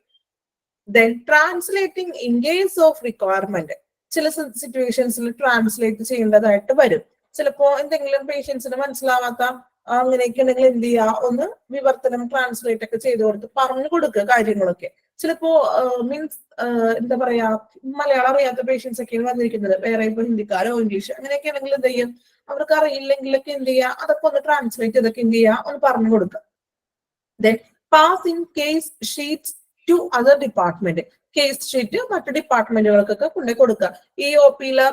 [SPEAKER 1] then translating in case of requirement. ചില സിറ്റുവേഷൻസിൽ ട്രാൻസ്ലേറ്റ് ചെയ്യേണ്ടതായിട്ട് വരും. ചിലപ്പോ എന്തെങ്കിലും പേഷ്യൻസിന് മനസ്സിലാവാത്ത അങ്ങനെയൊക്കെ ഉണ്ടെങ്കിൽ എന്ത് ചെയ്യുക, ഒന്ന് വിവർത്തനം ട്രാൻസ്ലേറ്റ് ഒക്കെ ചെയ്ത് കൊടുത്ത് പറഞ്ഞു കൊടുക്കുക കാര്യങ്ങളൊക്കെ. ചിലപ്പോ മീൻസ് എന്താ പറയാ, മലയാളം അറിയാത്ത പേഷ്യൻസ് ഒക്കെയാണ് വന്നിരിക്കുന്നത്, വേറെ ഇപ്പൊ ഹിന്ദിക്കാരോ ഇംഗ്ലീഷ് അങ്ങനെയൊക്കെ ആണെങ്കിൽ എന്ത് ചെയ്യും, അവർക്ക് അറിയില്ലെങ്കിലൊക്കെ എന്ത് ചെയ്യുക, അതൊക്കെ ഒന്ന് ട്രാൻസ്ലേറ്റ് ചെയ്തൊക്കെ എന്ത് ചെയ്യുക, ഒന്ന് പറഞ്ഞു കൊടുക്കുക. Then pass in case sheets to other department. Case sheet മറ്റു ഡിപ്പാർട്ട്മെന്റുകൾക്കൊക്കെ കൊണ്ടു കൊടുക്കുക. ഈ OPയിലെ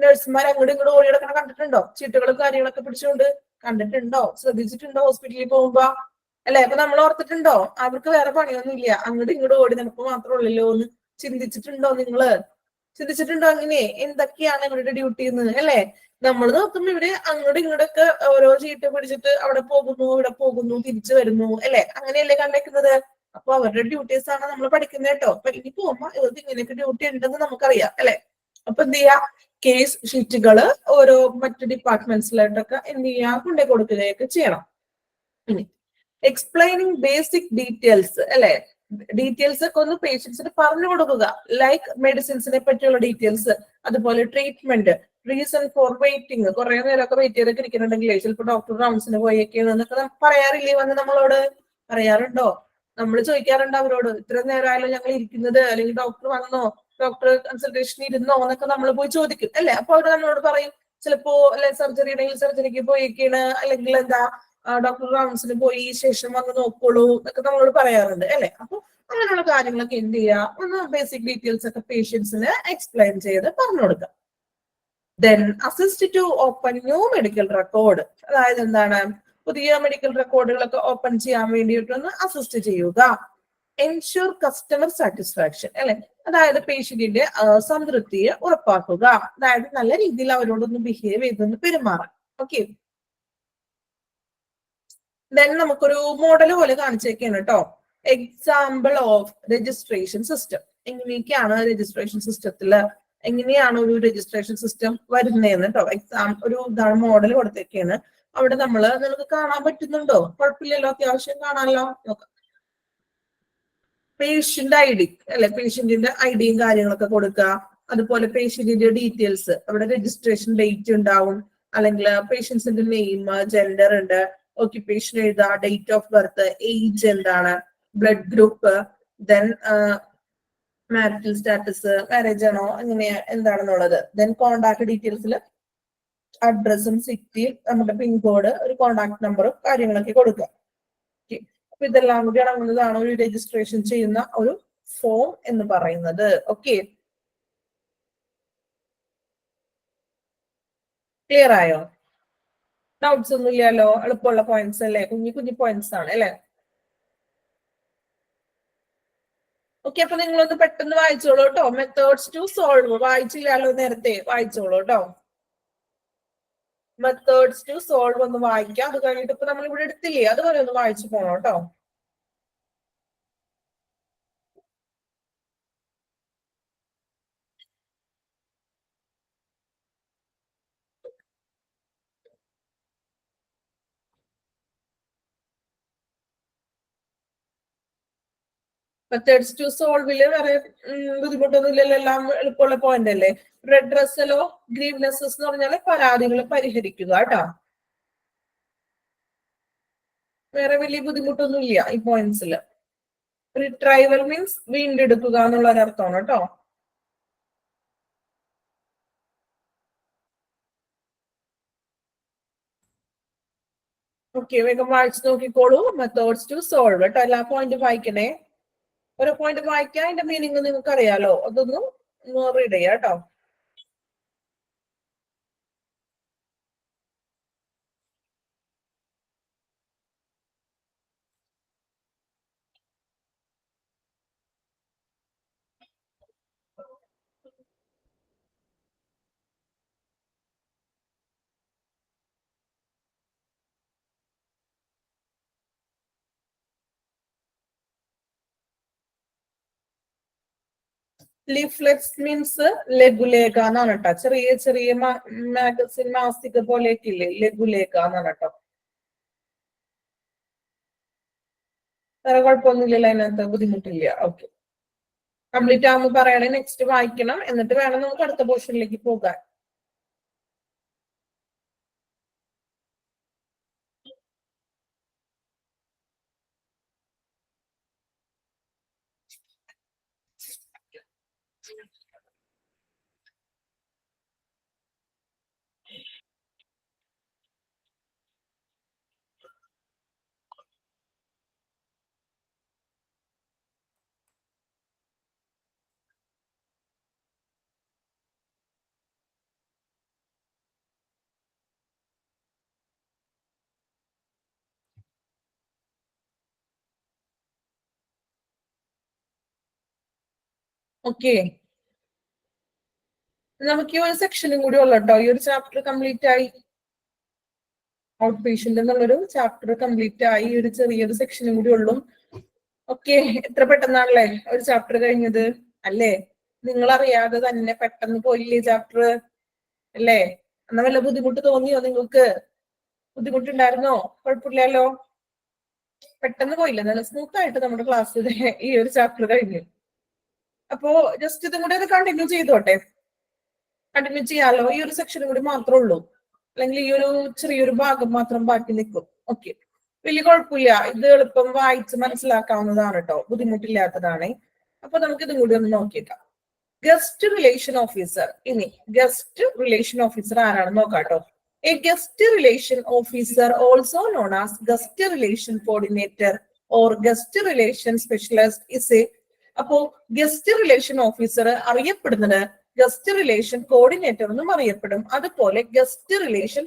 [SPEAKER 1] നഴ്സുമാർ അങ്ങോട്ടും ഇങ്ങോട്ടും ഓടി കിടക്കണം കണ്ടിട്ടുണ്ടോ? ചീട്ടുകളും കാര്യങ്ങളൊക്കെ പിടിച്ചുകൊണ്ട് കണ്ടിട്ടുണ്ടോ? ശ്രദ്ധിച്ചിട്ടുണ്ടോ ഹോസ്പിറ്റലിൽ പോകുമ്പോ? അല്ലെ, അപ്പൊ നമ്മൾ ഓർത്തിട്ടുണ്ടോ അവർക്ക് വേറെ പണിയൊന്നും ഇല്ല, അങ്ങോട്ടും ഇങ്ങോട്ടും ഓടി നടപ്പ് മാത്രമേ ഉള്ളല്ലോ എന്ന് ചിന്തിച്ചിട്ടുണ്ടോ? നിങ്ങള് ചിന്തിച്ചിട്ടുണ്ടോ അങ്ങനെ എന്തൊക്കെയാണ് ഇവരുടെ ഡ്യൂട്ടി എന്ന്? അല്ലെ, നമ്മൾ നോക്കുമ്പോ ഇവര് അങ്ങോട്ടും ഇങ്ങോട്ടൊക്കെ ഓരോ ചീട്ട് പിടിച്ചിട്ട് അവിടെ പോകുന്നു ഇവിടെ പോകുന്നു തിരിച്ചു വരുന്നു, അല്ലെ, അങ്ങനെയല്ലേ കണ്ടേക്കുന്നത്. അപ്പൊ അവരുടെ ഡ്യൂട്ടീസ് ആണ് നമ്മൾ പഠിക്കുന്നത് കേട്ടോ. അപ്പൊ ഇനി പോകുമ്പോ ഇവർക്ക് ഇങ്ങനെയൊക്കെ ഡ്യൂട്ടി ഉണ്ടെന്ന് നമുക്കറിയാം, അല്ലെ. അപ്പൊ എന്ത് ചെയ്യാ, കേസ് ഷീറ്റുകള് ഓരോ മറ്റു ഡിപ്പാർട്ട്മെന്റ്സിലായിട്ടൊക്കെ എന്ത് ചെയ്യാ, കൊണ്ടു കൊടുക്കുകയൊക്കെ ചെയ്യണം. ഇനി എക്സ്പ്ലെയിനിങ് ബേസിക് ഡീറ്റെയിൽസ്, അല്ലെ, ഡീറ്റെയിൽസ് ഒക്കെ ഒന്ന് പേഷ്യൻസിന് പറഞ്ഞു കൊടുക്കുക. ലൈക്ക് മെഡിസിൻസിനെ പറ്റിയുള്ള ഡീറ്റെയിൽസ്, അതുപോലെ ട്രീറ്റ്മെന്റ്, റീസൺ ഫോർ വെയിറ്റിംഗ്. കുറെ നേരമൊക്കെ വെയിറ്റ് ചെയ്തൊക്കെ ഇരിക്കുന്നുണ്ടെങ്കിൽ ചിലപ്പോൾ ഡോക്ടർ റൗണ്ട്സിന് പോയേക്കാണ് എന്നൊക്കെ പറയാറില്ലേ, വന്ന് നമ്മളോട് പറയാറുണ്ടോ? നമ്മൾ ചോദിക്കാറുണ്ട് അവരോട്, ഇത്ര നേരമായാലും ഞങ്ങൾ ഇരിക്കുന്നത്, അല്ലെങ്കിൽ ഡോക്ടർ വന്നോ, ഡോക്ടർ കൺസൾട്ടേഷൻ ഇരുന്നോ എന്നൊക്കെ നമ്മൾ പോയി ചോദിക്കും, അല്ലെ. അപ്പൊ അവർ നമ്മളോട് പറയും ചിലപ്പോ അല്ലെ സർജറി ഉണ്ടെങ്കിൽ സർജറിക്ക് പോയേക്കാണ്, അല്ലെങ്കിൽ എന്താ ഡോക്ടർ റൗണ്ട്സിന് പോയി ശേഷം വന്ന് നോക്കോളൂ എന്നൊക്കെ നമ്മളോട് പറയാറുണ്ട്, അല്ലെ. അപ്പൊ അങ്ങനെയുള്ള കാര്യങ്ങളൊക്കെ എന്ത് ചെയ്യുക, ഒന്ന് ബേസിക് ഡീറ്റെയിൽസ് ഒക്കെ പേഷ്യൻസിന് എക്സ്പ്ലെയിൻ ചെയ്ത് പറഞ്ഞു കൊടുക്കുക. Then assist to open new medical record. അതായത് എന്താണ്, പുതിയ മെഡിക്കൽ റെക്കോർഡുകളൊക്കെ ഓപ്പൺ ചെയ്യാൻ വേണ്ടിയിട്ടൊന്ന് അസിസ്റ്റ് ചെയ്യുക. എൻഷുർ കസ്റ്റമർ സാറ്റിസ്ഫാക്ഷൻ, അല്ലെ, അതായത് പേഷ്യന്റിന്റെ സംതൃപ്തിയെ ഉറപ്പാക്കുക. അതായത് നല്ല രീതിയിൽ അവരോടൊന്ന് ബിഹേവ് ചെയ്തൊന്ന് പെരുമാറാം. ഓക്കെ, ദെൻ നമുക്കൊരു മോഡൽ പോലെ കാണിച്ചേക്കാണ് കേട്ടോ. Example of registration system. എങ്ങനെയൊക്കെയാണ് രജിസ്ട്രേഷൻ സിസ്റ്റത്തില്, എങ്ങനെയാണ് ഒരു രജിസ്ട്രേഷൻ സിസ്റ്റം വരുന്നതെന്ന് കേട്ടോ. ഒരു ഇതാണ് മോഡൽ കൊടുത്തേക്കാണ്. അവിടെ നിങ്ങൾക്ക് കാണാൻ പറ്റുന്നുണ്ടോ? കുഴപ്പമില്ലല്ലോ, അത്യാവശ്യം കാണാമല്ലോ. നോക്കാം. പേഷ്യന്റ് ID, അല്ലെ, പേഷ്യന്റിന്റെ IDയും കാര്യങ്ങളൊക്കെ കൊടുക്കുക. അതുപോലെ പേഷ്യന്റിന്റെ ഡീറ്റെയിൽസ്, അവിടെ രജിസ്ട്രേഷൻ ഡേറ്റ് ഉണ്ടാവും, അല്ലെങ്കിൽ പേഷ്യൻസിന്റെ നെയിം, ജെൻഡർ ഉണ്ട്, ഓക്യുപ്പേഷൻ എഴുതുക, ഡേറ്റ് ഓഫ് ബർത്ത്, ഏജ് എന്താണ്, blood group, then marital status, marriage ആണോ അങ്ങനെ എന്താണെന്നുള്ളത്, ദെൻ കോണ്ടാക്ട് ഡീറ്റെയിൽസിൽ അഡ്രസ്സും സിറ്റിയും നമ്മുടെ പിൻകോഡ്, ഒരു കോണ്ടാക്ട് നമ്പറും കാര്യങ്ങളൊക്കെ കൊടുക്കുക. അപ്പൊ ഇതെല്ലാം കൂടി അടങ്ങുന്നതാണ് ഒരു രജിസ്ട്രേഷൻ ചെയ്യുന്ന ഒരു ഫോം എന്ന് പറയുന്നത്. ഓക്കെ, ക്ലിയർ ആയോ? ഡൗട്ട്സ് ഒന്നും ഇല്ലല്ലോ? എളുപ്പമുള്ള പോയിന്റ്സ് അല്ലേ? കുഞ്ഞു കുഞ്ഞു പോയിന്റ്സ് ആണ് അല്ലെ? ഓക്കെ, അപ്പൊ നിങ്ങളൊന്ന് പെട്ടെന്ന് വായിച്ചോളൂ കേട്ടോ. മെത്തേഡ്സ് ടു സോൾവ് വായിച്ചില്ലല്ലോ നേരത്തെ, വായിച്ചോളൂ കേട്ടോ. മെത്തേഡ്സ് ടു സോൾവ് ഒന്ന് വായിക്കാം. അത് കഴിഞ്ഞിട്ട് ഇപ്പൊ നമ്മൾ ഇവിടെ എടുത്തില്ലേ, അതുപോലെ ഒന്ന് വായിച്ചു പോണം കേട്ടോ. മെത്തേഡ്സ് ടു സോൾവില് വേറെ ബുദ്ധിമുട്ടൊന്നും ഇല്ലല്ലോ, എല്ലാം എളുപ്പമുള്ള പോയിന്റ് അല്ലേ. റെഡ്രസലോ ഗ്രീവ്നെസസ് എന്ന് പറഞ്ഞാൽ പരാതികൾ പരിഹരിക്കുക കേട്ടോ. വേറെ വലിയ ബുദ്ധിമുട്ടൊന്നും ഇല്ല ഈ പോയിന്റ്സിൽ. റിട്രൈവൽ മീൻസ് വീണ്ടെടുക്കുക എന്നുള്ള ഒരർത്ഥമാണ് കേട്ടോ. ഓക്കെ, വേഗം വായിച്ചു നോക്കിക്കോളൂ. മെത്തേഡ്സ് ടു സോൾവ് കേട്ടോ. എല്ലാ പോയിന്റും വായിക്കണേ. ഓരോ പോയിന്റ് വായിക്കാൻ അതിന്റെ മീനിങ് നിങ്ങൾക്ക് അറിയാലോ, അതൊന്നും റീഡ് ചെയ്യാം കേട്ടോ. ലീഫ്ലെറ്റ്സ് മീൻസ് ലഘുലേഖ എന്നാണ് കേട്ടോ. ചെറിയ ചെറിയ മാഗസിൻ, മാസിക പോലെയൊക്കെ ഇല്ലേ, ലഘുലേഖ എന്നാണ് കേട്ടോ. വേറെ കുഴപ്പമൊന്നുമില്ലല്ലോ അതിനകത്ത്, ബുദ്ധിമുട്ടില്ല. ഓക്കെ, കംപ്ലീറ്റ് ആവുമ്പോൾ പറയണേ, നെക്സ്റ്റ് വായിക്കണം, എന്നിട്ട് വേണം നമുക്ക് അടുത്ത പോർഷനിലേക്ക് പോകാൻ. ഓക്കെ, നമുക്ക് ഈ ഒരു സെക്ഷനും കൂടി ഉള്ളു കേട്ടോ. ഈ ഒരു ചാപ്റ്റർ കംപ്ലീറ്റ് ആയി. ഔട്ട് പേഷ്യന്റ് എന്നുള്ളൊരു ചാപ്റ്റർ കംപ്ലീറ്റ് ആയി. ഒരു ചെറിയൊരു സെക്ഷനും കൂടി ഉള്ളു. ഓക്കെ, എത്ര പെട്ടെന്നാണല്ലേ ഒരു ചാപ്റ്റർ കഴിഞ്ഞത് അല്ലേ? നിങ്ങൾ അറിയാതെ തന്നെ പെട്ടെന്ന് പോയില്ലേ ചാപ്റ്റർ അല്ലേ? എന്നാ വല്ല ബുദ്ധിമുട്ട് തോന്നിയോ നിങ്ങൾക്ക്? ബുദ്ധിമുട്ടുണ്ടായിരുന്നോ? കുഴപ്പമില്ലല്ലോ, പെട്ടെന്ന് പോയില്ല, നല്ല സ്മൂത്ത് ആയിട്ട് നമ്മുടെ ക്ലാസ് ഈ ഒരു ചാപ്റ്റർ കഴിഞ്ഞു. അപ്പോ ജസ്റ്റ് ഇതും കൂടെ അത് കണ്ടിന്യൂ ചെയ്തോട്ടെ. കണ്ടിന്യൂ ചെയ്യാലോ. ഈ ഒരു സെക്ഷനും കൂടി മാത്രമേ ഉള്ളൂ, അല്ലെങ്കിൽ ഈ ഒരു ചെറിയൊരു ഭാഗം മാത്രം ബാക്കി നിൽക്കും. ഓക്കെ, വലിയ കുഴപ്പമില്ല. ഇത് എളുപ്പം വായിച്ച് മനസ്സിലാക്കാവുന്നതാണ് കേട്ടോ, ബുദ്ധിമുട്ടില്ലാത്തതാണ്. അപ്പൊ നമുക്ക് ഇതും കൂടി ഒന്ന് നോക്കിയേക്കാം. Guest relation officer. ഇനി ഗസ്റ്റ് റിലേഷൻ ഓഫീസർ ആരാണെന്ന് നോക്കാം കേട്ടോ. A guest relation officer also known as guest relation coordinator or guest relation specialist is a. അപ്പോ ഗസ്റ്റ് റിലേഷൻ ഓഫീസർ അറിയപ്പെടുന്നത് ഗസ്റ്റ് റിലേഷൻ കോർഡിനേറ്റർ എന്നും അറിയപ്പെടും, അതുപോലെ ഗസ്റ്റ് റിലേഷൻ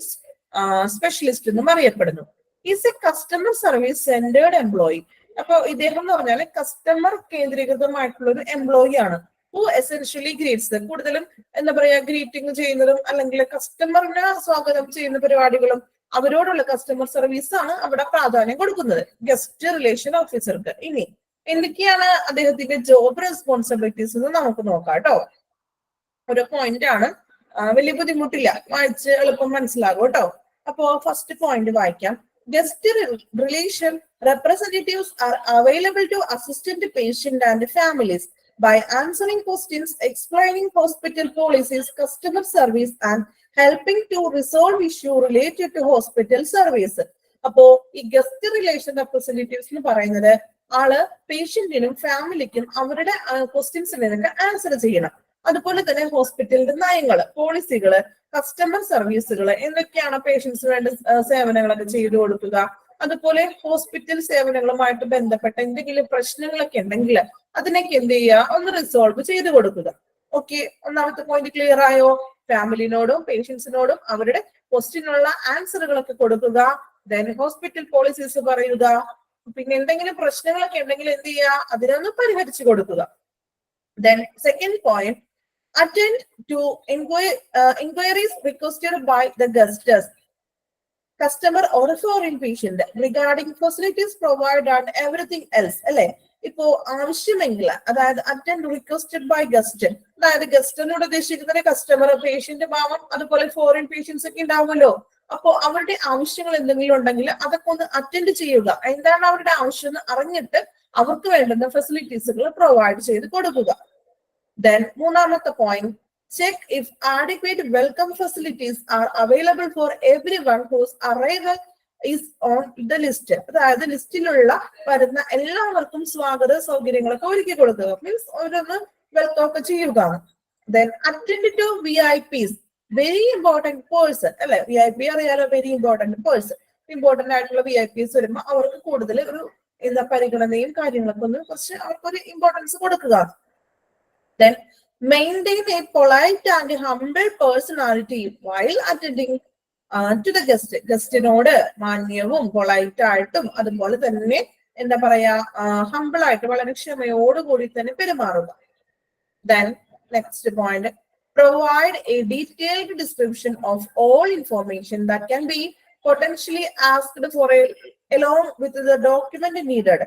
[SPEAKER 1] സ്പെഷ്യലിസ്റ്റ് എന്നും അറിയപ്പെടുന്നു. Is a customer service centred employee. അപ്പൊ ഇദ്ദേഹം എന്ന് പറഞ്ഞാൽ കസ്റ്റമർ കേന്ദ്രീകൃതമായിട്ടുള്ള ഒരു എംപ്ലോയി ആണ്. ഹു എസെൻഷ്യലി ഗ്രീറ്റ്സ്, കൂടുതലും എന്താ പറയാ, ഗ്രീറ്റിംഗ് ചെയ്യുന്നതും അല്ലെങ്കിൽ കസ്റ്റമറിനെ സ്വാഗതം ചെയ്യുന്ന പരിപാടികളും അവരോടുള്ള കസ്റ്റമർ സർവീസ് ആണ് അവിടെ പ്രാധാന്യം കൊടുക്കുന്നത് ഗസ്റ്റ് റിലേഷൻ ഓഫീസർക്ക്. ഇനി എന്തൊക്കെയാണ് അദ്ദേഹത്തിന്റെ ജോബ് റെസ്പോൺസിബിലിറ്റീസ് എന്ന് നമുക്ക് നോക്കാം കേട്ടോ. ഒരു പോയിന്റ് ആണ്, വലിയ ബുദ്ധിമുട്ടില്ല, വായിച്ച് എളുപ്പം മനസ്സിലാകും കേട്ടോ. അപ്പോ ഫസ്റ്റ് പോയിന്റ് വായിക്കാം. Guest relation representatives are available to assistant patient and families by answering questions, explaining hospital policies, customer service, and helping to resolve issue related to hospital service. അപ്പോ ഈ ഗസ്റ്റ് റിലേഷൻ റെപ്രസെന്റേറ്റീവ്സ് എന്ന് പറയുന്നത് ആള് പേഷ്യന്റിനും ഫാമിലിക്കും അവരുടെ ക്വസ്റ്റ്യൻസിനൊക്കെ answer ചെയ്യണം. അതുപോലെ തന്നെ ഹോസ്പിറ്റലിന്റെ നയങ്ങള്, പോളിസികള്, കസ്റ്റമർ സർവീസുകള്, എന്തൊക്കെയാണ് പേഷ്യൻസിന് വേണ്ട സേവനങ്ങളൊക്കെ ചെയ്തു കൊടുക്കുക, അതുപോലെ ഹോസ്പിറ്റൽ സേവനങ്ങളുമായിട്ട് ബന്ധപ്പെട്ട എന്തെങ്കിലും പ്രശ്നങ്ങളൊക്കെ ഉണ്ടെങ്കിൽ അതിനൊക്കെ എന്ത് ചെയ്യുക, ഒന്ന് റിസോൾവ് ചെയ്ത് കൊടുക്കുക. ഓക്കെ, ഒന്നാമത്തെ പോയിന്റ് ക്ലിയർ ആയോ? ഫാമിലിനോടും പേഷ്യൻസിനോടും അവരുടെ ക്വസ്റ്റ്യനുള്ള ആൻസറുകളൊക്കെ കൊടുക്കുക. ദെൻ ഹോസ്പിറ്റൽ പോളിസീസ് പറയുക. പിന്നെ എന്തെങ്കിലും പ്രശ്നങ്ങളൊക്കെ ഉണ്ടെങ്കിൽ എന്ത് ചെയ്യുക, അതിനൊന്ന് പരിഹരിച്ചു കൊടുക്കുക. Then second point, attend to inquiries requested by the guests, customer or foreign patient regarding facilities provided and everything else. അല്ലെ, ഇപ്പോ ആവശ്യമെങ്കിൽ, അതായത് അറ്റൻഡ് റിക്വസ്റ്റഡ് ബൈ ഗസ്റ്റ്, അതായത് ഗസ്റ്റിനോട് ഉദ്ദേശിക്കുന്നത് കസ്റ്റമർ, പേഷ്യന്റ് ഭാവം, അതുപോലെ ഫോറിൻ പേഷ്യൻസ് ഒക്കെ ഉണ്ടാവുമല്ലോ. അപ്പോ അവരുടെ ആവശ്യങ്ങൾ എന്തെങ്കിലും ഉണ്ടെങ്കിൽ അതൊക്കെ ഒന്ന് അറ്റൻഡ് ചെയ്യുക. എന്താണ് അവരുടെ ആവശ്യം എന്ന് അറിഞ്ഞിട്ട് അവർക്ക് വേണ്ടുന്ന ഫെസിലിറ്റീസുകൾ പ്രൊവൈഡ് ചെയ്ത് കൊടുക്കുക. Then മൂന്നാമത്തെ point, check if adequate welcome facilities are available for everyone whose arrival is on the list. അതായത് ലിസ്റ്റിലുള്ള വരുന്ന എല്ലാവർക്കും സ്വാഗത സൗകര്യങ്ങളൊക്കെ ഒരുക്കി കൊടുക്കുക. മീൻസ് അവരൊന്ന് വെൽക്കം ഒക്കെ ചെയ്യുക. Then attend to VIPs, very important person. അല്ലെ, VIP അറിയാലോ, വെരി ഇമ്പോർട്ടന്റ് പേഴ്സൺ. ഇമ്പോർട്ടന്റ് ആയിട്ടുള്ള VIPs വരുമ്പോൾ അവർക്ക് കൂടുതൽ ഒരു എന്താ പരിഗണനയും കാര്യങ്ങളൊക്കെ ഒന്ന് കുറച്ച് അവർക്കൊരു ഇമ്പോർട്ടൻസ് കൊടുക്കുക. Then maintain a polite and humble personality while attending to the guest. ഗസ്റ്റിനോട് മാന്യവും പൊളൈറ്റ് ആയിട്ടും അതുപോലെ തന്നെ എന്താ പറയാ ഹംബിൾ ആയിട്ട് വളരെ ക്ഷമയോടുകൂടി തന്നെ പെരുമാറുക. Then next point, provide a detailed description of all information that can be potentially asked for along with the document needed.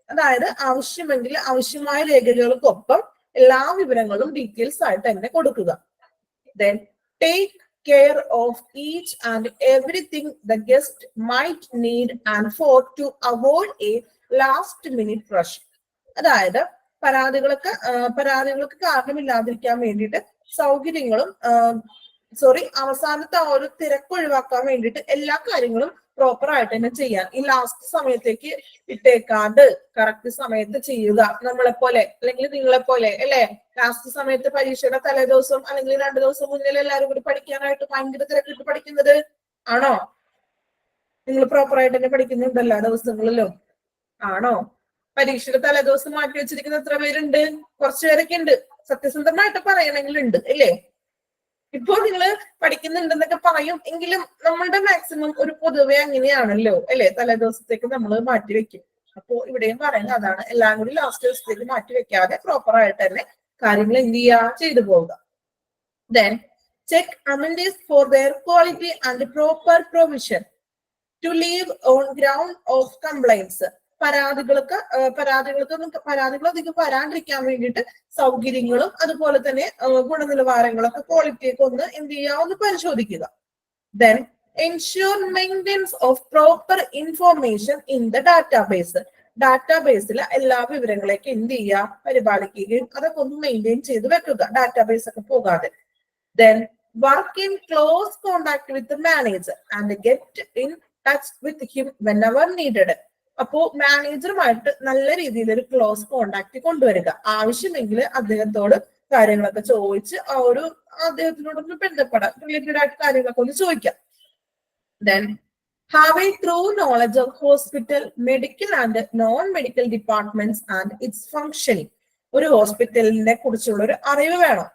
[SPEAKER 1] അതായത് ആവശ്യമെങ്കിൽ ആവശ്യമായ രേഖകൾക്കൊപ്പം എല്ലാ വിവരങ്ങളും ഡീറ്റെയിൽസ് ആയിട്ട് തന്നെ കൊടുക്കുക. Then take care of each and everything the guest might need and for to avoid a last minute rush. അതായത് പരാതികൾക്ക് കാരണമില്ലാതിരിക്കാൻ വേണ്ടിയിട്ട് സൗകര്യങ്ങളും അവസാനത്തെ ആ ഒരു തിരക്ക് ഒഴിവാക്കാൻ വേണ്ടിയിട്ട് എല്ലാ കാര്യങ്ങളും പ്രോപ്പർ ആയിട്ട് തന്നെ ചെയ്യാൻ. ഈ ലാസ്റ്റ് സമയത്തേക്ക് ഇട്ടേക്കാണ്ട് കറക്റ്റ് സമയത്ത് ചെയ്യുക. നമ്മളെ പോലെ അല്ലെങ്കിൽ നിങ്ങളെ പോലെ അല്ലെ, ലാസ്റ്റ് സമയത്ത് പരീക്ഷയുടെ തലേദിവസം അല്ലെങ്കിൽ 2 ദിവസം മുന്നിൽ എല്ലാവരും കൂടി പഠിക്കാനായിട്ട് ഭയങ്കര തിരക്കിട്ട് പഠിക്കുന്നത് ആണോ? നിങ്ങൾ പ്രോപ്പർ ആയിട്ട് തന്നെ പഠിക്കുന്നുണ്ട് എല്ലാ ദിവസങ്ങളിലും ആണോ? പരീക്ഷയുടെ തലേദിവസം മാറ്റി വെച്ചിരിക്കുന്ന എത്ര പേരുണ്ട്? കുറച്ചു പേരൊക്കെ ഉണ്ട്. സത്യസന്ധമായിട്ട് പറയണമെങ്കിൽ ഉണ്ട് അല്ലേ? ഇപ്പോൾ നിങ്ങൾ പഠിക്കുന്നുണ്ടെന്നൊക്കെ പറയും, എങ്കിലും നമ്മളുടെ മാക്സിമം ഒരു പൊതുവെ അങ്ങനെയാണല്ലോ അല്ലെ, തലേദിവസത്തേക്ക് നമ്മൾ മാറ്റി വെക്കും. അപ്പോ ഇവിടെയും പറയുന്നത് അതാണ്, എല്ലാം കൂടി ലാസ്റ്റ് ദിവസത്തേക്ക് മാറ്റി വെക്കാതെ പ്രോപ്പർ ആയിട്ട് തന്നെ കാര്യങ്ങൾ എന്ത് ചെയ്യുക, ചെയ്തു പോവുക. Then check amenities for their quality and proper provision to leave on ground of complaints. പരാതികൾ അധികം വരാണ്ടിരിക്കാൻ വേണ്ടിയിട്ട് സൗകര്യങ്ങളും അതുപോലെ തന്നെ ഗുണനിലവാരങ്ങളൊക്കെ ക്വാളിറ്റിയൊക്കെ ഒന്ന് എന്ത് ചെയ്യുക, ഒന്ന് പരിശോധിക്കുക. Then ensure maintenance of proper information in the database. ഡാറ്റാബേസിൽ എല്ലാ വിവരങ്ങളെയൊക്കെ എന്ത് ചെയ്യുക, പരിപാലിക്കുകയും അതൊക്കെ ഒന്ന് മെയിൻറ്റെയിൻ ചെയ്ത് വെക്കുക, ഡാറ്റാബേസ് ഒക്കെ പോകാതെ. Then work in close contact with the manager and get in touch with him whenever needed. അപ്പോ മാനേജറുമായിട്ട് നല്ല രീതിയിൽ ഒരു ക്ലോസ് കോണ്ടാക്ട് കൊണ്ടുവരിക. ആവശ്യമെങ്കിൽ അദ്ദേഹത്തോട് കാര്യങ്ങളൊക്കെ ചോദിച്ച് ആ ഒരു അദ്ദേഹത്തിനോടൊന്ന് ബന്ധപ്പെടാം, റിലേറ്റഡ് ആയിട്ട് കാര്യങ്ങളൊക്കെ ഒന്ന് ചോദിക്കാം. Then have a true knowledge of hospital, medical and non-medical departments and its functioning. ഒരു ഹോസ്പിറ്റലിനെ കുറിച്ചുള്ള ഒരു അറിവ് വേണം.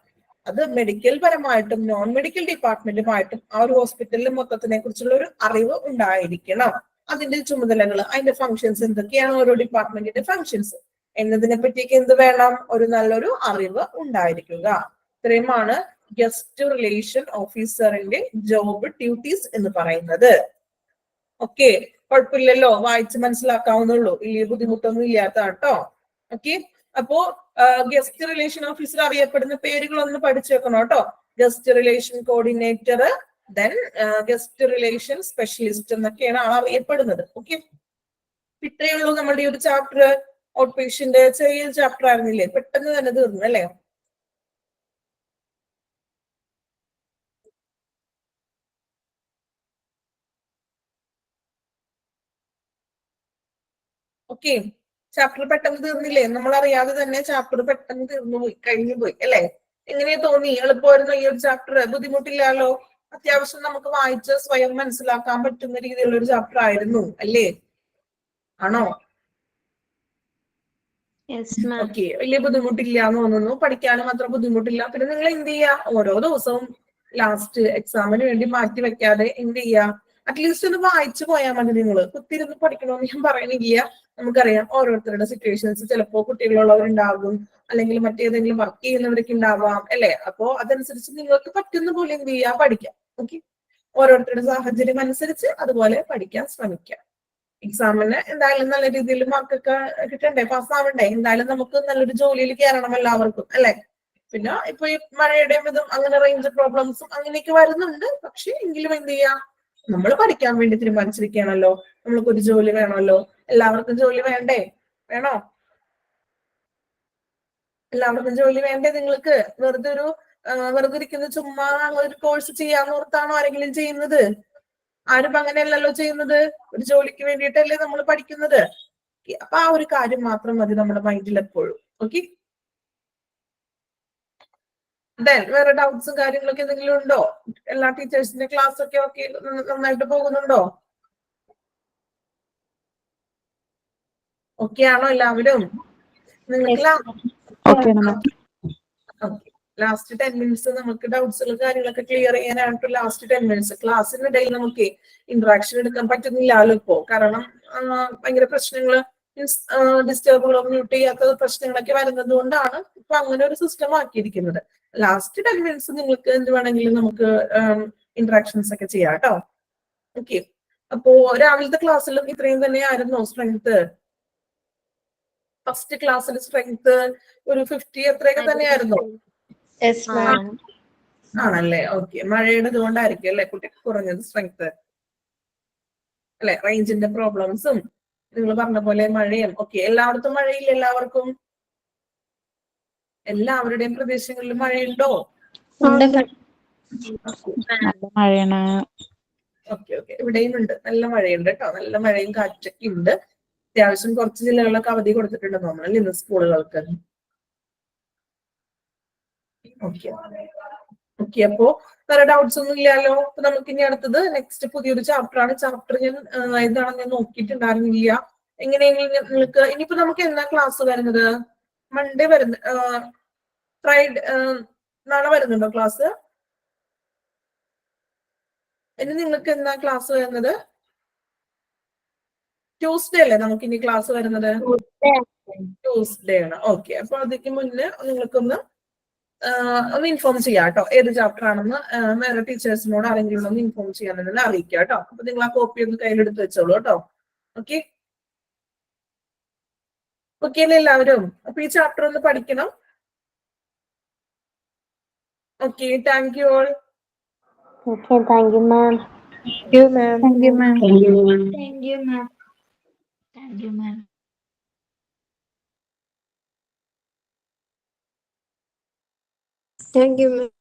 [SPEAKER 1] അത് മെഡിക്കൽ പരമായിട്ടും നോൺ മെഡിക്കൽ ഡിപ്പാർട്ട്മെന്റുമായിട്ടും ആ ഒരു ഹോസ്പിറ്റലിലെ മൊത്തത്തിനെ കുറിച്ചുള്ള ഒരു അറിവ് ഉണ്ടായിരിക്കണം. അതിന്റെ ചുമതലകൾ, അതിന്റെ ഫങ്ഷൻസ് എന്തൊക്കെയാണ്, ഓരോ ഡിപ്പാർട്ട്മെന്റിന്റെ ഫങ്ഷൻസ് എന്നതിനെ പറ്റിയൊക്കെ എന്ത് വേണം, ഒരു നല്ലൊരു അറിവ് ഉണ്ടായിരിക്കുക. ഇത്രയുമാണ് ഗസ്റ്റ് റിലേഷൻ ഓഫീസറിന്റെ ജോബ് ഡ്യൂട്ടീസ് എന്ന് പറയുന്നത്. ഓക്കെ, കുഴപ്പമില്ലല്ലോ, വായിച്ച് മനസ്സിലാക്കാവുന്നുള്ളൂ, വലിയ ബുദ്ധിമുട്ടൊന്നും ഇല്ലാത്ത കേട്ടോ. ഓക്കെ, അപ്പോ ഗസ്റ്റ് റിലേഷൻ ഓഫീസർ അറിയപ്പെടുന്ന പേരുകളൊന്ന് പഠിച്ചു വെക്കണം കേട്ടോ. Guest relation coordinator, then guest relation specialist എന്നൊക്കെയാണ് അറിയപ്പെടുന്നത്. ഓക്കെ, ഇത്രയേ ഉള്ളൂ നമ്മളുടെ ഈ ഒരു ചാപ്റ്റർ. ഔട്ട് പേഷ്യന്റ് ചെറിയ ചാപ്റ്റർ ആയിരുന്നില്ലേ, പെട്ടെന്ന് തന്നെ തീർന്നു അല്ലേ? ഓക്കെ, ചാപ്റ്റർ പെട്ടെന്ന് തീർന്നില്ലേ? നമ്മൾ അറിയാതെ തന്നെ ചാപ്റ്റർ പെട്ടെന്ന് തീർന്നു പോയി, കഴിഞ്ഞു പോയി അല്ലേ? എങ്ങനെയാ തോന്നി? എളുപ്പമായിരുന്നു ഈ ഒരു ചാപ്റ്റർ? ബുദ്ധിമുട്ടില്ലല്ലോ? അത്യാവശ്യം നമുക്ക് വായിച്ച് സ്വയം മനസ്സിലാക്കാൻ പറ്റുന്ന രീതിയിലുള്ള ഒരു ചാപ്റ്റർ ആയിരുന്നു അല്ലേ? ആണോ?
[SPEAKER 5] Yes, ma'am.
[SPEAKER 1] ഓക്കെ, വലിയ ബുദ്ധിമുട്ടില്ല എന്ന് തോന്നുന്നു. പഠിക്കാനും അത്ര ബുദ്ധിമുട്ടില്ല. പിന്നെ നിങ്ങൾ എന്ത് ചെയ്യാ, ഓരോ ദിവസവും ലാസ്റ്റ് എക്സാമിന് വേണ്ടി മാറ്റി വെക്കാതെ എന്ത് ചെയ്യാ, അറ്റ്ലീസ്റ്റ് ഒന്ന് വായിച്ചു പോയാൽ മതി. നിങ്ങൾ കുത്തിരുന്ന് പഠിക്കണമെന്ന് ഞാൻ പറയണില്ല. നമുക്കറിയാം ഓരോരുത്തരുടെ സിറ്റുവേഷൻസ്, ചിലപ്പോ കുട്ടികളുള്ളവരുണ്ടാകും, അല്ലെങ്കിൽ മറ്റേതെങ്കിലും വർക്ക് ചെയ്യുന്നവരൊക്കെ ഉണ്ടാവാം അല്ലെ? അപ്പോ അതനുസരിച്ച് നിങ്ങൾക്ക് പറ്റുന്ന പോലെ എന്ത് ചെയ്യാ, പഠിക്കാം. ഓക്കെ, ഓരോരുത്തരുടെ സാഹചര്യം അനുസരിച്ച് അതുപോലെ പഠിക്കാൻ ശ്രമിക്കാം. എക്സാമിന് എന്തായാലും നല്ല രീതിയിൽ മാർക്കൊക്കെ കിട്ടണ്ടേ, പാസ്സാവണ്ടേ? എന്തായാലും നമുക്ക് നല്ലൊരു ജോലിയിൽ കയറണം എല്ലാവർക്കും അല്ലെ? പിന്നെ ഇപ്പൊ ഈ മഴയുടെയും ഇതും അങ്ങനെ റേഞ്ച് പ്രോബ്ലംസും അങ്ങനെയൊക്കെ വരുന്നുണ്ട്. പക്ഷെ എങ്കിലും എന്ത് ചെയ്യാം, നമ്മൾ പഠിക്കാൻ വേണ്ടി തീരുമാനിച്ചിരിക്കുകയാണല്ലോ. നമ്മൾക്കൊരു ജോലി വേണമല്ലോ. എല്ലാവർക്കും ജോലി വേണ്ടേ? വേണോ? എല്ലാവർക്കും ജോലി വേണ്ടേ? നിങ്ങൾക്ക് വെറുതെ ഇരിക്കുന്ന ചുമ്മാ ഒരു കോഴ്സ് ചെയ്യാന്ന് ഓർത്താണോ ആരെങ്കിലും ചെയ്യുന്നത്? ആരും അങ്ങനെയല്ലല്ലോ ചെയ്യുന്നത്. ഒരു ജോലിക്ക് വേണ്ടിയിട്ടല്ലേ നമ്മൾ പഠിക്കുന്നത്. അപ്പൊ ആ ഒരു കാര്യം മാത്രം മതി നമ്മുടെ മൈൻഡിൽ എപ്പോഴും. ഓക്കെ, വേറെ ഡൗട്ട്സും കാര്യങ്ങളൊക്കെ എന്തെങ്കിലും ഉണ്ടോ? എല്ലാ ടീച്ചേഴ്സിന്റെ ക്ലാസ് ഒക്കെ ഓക്കെ നന്നായിട്ട് പോകുന്നുണ്ടോ? ഓക്കെ ആണോ എല്ലാവരും? നിങ്ങൾക്ക് ലാസ്റ്റ് 10 മിനിറ്റ്സ് നമുക്ക് ഡൗട്ട്സുകളും കാര്യങ്ങളൊക്കെ ക്ലിയർ ചെയ്യാനായിട്ട് ലാസ്റ്റ് 10 മിനിറ്റ്സ് ക്ലാസ്സിനിടയിൽ നമുക്ക് ഇന്ററാക്ഷൻ എടുക്കാൻ പറ്റുന്നില്ലല്ലോ ഇപ്പോ. കാരണം ഭയങ്കര പ്രശ്നങ്ങള്, മീൻസ് ഡിസ്റ്റർബുകളോ മ്യൂട്ട് ചെയ്യാത്ത പ്രശ്നങ്ങളൊക്കെ വരുന്നത് കൊണ്ടാണ് ഇപ്പൊ അങ്ങനെ ഒരു സിസ്റ്റം ആക്കിയിരിക്കുന്നത്. ലാസ്റ്റ് 10 മിനിറ്റ്സ് നിങ്ങൾക്ക് എന്ത് വേണമെങ്കിലും നമുക്ക് ഇന്ററാക്ഷൻസ് ഒക്കെ ചെയ്യാം കേട്ടോ. ഓക്കെ, അപ്പോ രാവിലത്തെ ക്ലാസ്സിലും ഇത്രയും തന്നെയായിരുന്നോ സ്ട്രെങ്ത്? ഫസ്റ്റ് ക്ലാസ്സിൽ സ്ട്രെങ്ത് ഒരു 50 എത്രയൊക്കെ തന്നെയായിരുന്നോ?
[SPEAKER 5] Yes, ma'am.
[SPEAKER 1] ആണല്ലേ? ഓക്കെ, മഴയുടെ ഇതുകൊണ്ടായിരിക്കും അല്ലെ കുട്ടിക്ക് കുറഞ്ഞത് സ്ട്രെങ്ത് അല്ലെ? റേഞ്ചിന്റെ പ്രോബ്ലംസും നിങ്ങൾ പറഞ്ഞ പോലെ മഴയും ഒക്കെ. എല്ലായിടത്തും മഴയില്ല എല്ലാവർക്കും? എല്ലാവരുടെയും പ്രദേശങ്ങളിലും മഴയുണ്ടോ?
[SPEAKER 2] മഴയാണ്.
[SPEAKER 1] ഓക്കെ ഓക്കെ, ഇവിടെയും ഉണ്ട്, നല്ല മഴയുണ്ട് കേട്ടോ. നല്ല മഴയും കാറ്റൊക്കെ ഉണ്ട്. അത്യാവശ്യം കുറച്ച് ജില്ലകളിലൊക്കെ അവധി കൊടുത്തിട്ടുണ്ട് തോന്നുന്നു ഇന്ന് സ്കൂളുകൾക്ക്. ഓക്കെ ഓക്കെ, അപ്പോ വേറെ ഡൗട്ട്സ് ഒന്നും ഇല്ലല്ലോ? അപ്പൊ നമുക്ക് ഇനി അടുത്തത് നെക്സ്റ്റ് പുതിയൊരു ചാപ്റ്റർ ആണ്. ചാപ്റ്റർ ഞാൻ എന്താണെന്ന് ഞാൻ നോക്കിയിട്ടുണ്ടായിരുന്നില്ല. എങ്ങനെയെങ്കിലും നിങ്ങൾക്ക് ഇനിയിപ്പോ നമുക്ക് എന്നാ ക്ലാസ് വരുന്നത്? മൺഡേ വരുന്ന, ഫ്രൈഡേ, നാളെ വരുന്നുണ്ടോ ക്ലാസ്? ഇനി നിങ്ങൾക്ക് എന്നാ ക്ലാസ് വരുന്നത്? ട്യൂസ്ഡേ അല്ലേ നമുക്ക് ഇനി ക്ലാസ് വരുന്നത്? ട്യൂസ്ഡേ ആണ്. ഓക്കെ, അപ്പൊ അതിക്ക് മുന്നേ നിങ്ങൾക്കൊന്ന് ഇൻഫോം ചെയ്യാം കേട്ടോ, ഏത് ചാപ്റ്റർ ആണെന്ന് വേറെ ടീച്ചേഴ്സിനോട് ആരെങ്കിലും ഒന്ന് ഇൻഫോം ചെയ്യാൻ അറിയിക്കാം കേട്ടോ. അപ്പൊ നിങ്ങൾ ആ കോപ്പി ഒന്ന് കയ്യിലെടുത്ത് വെച്ചോളൂ കേട്ടോ. ഓക്കെ ഓക്കെ അല്ലേ എല്ലാവരും? അപ്പൊ ഈ ചാപ്റ്റർ ഒന്ന് പഠിക്കണം. Okay, thank you all.
[SPEAKER 5] Okay, thank you, ma'am.
[SPEAKER 2] Thank you, ma'am.
[SPEAKER 4] Thank you, ma'am. Thank you, ma'am. Thank you, ma'am.
[SPEAKER 5] Thank you, ma'am.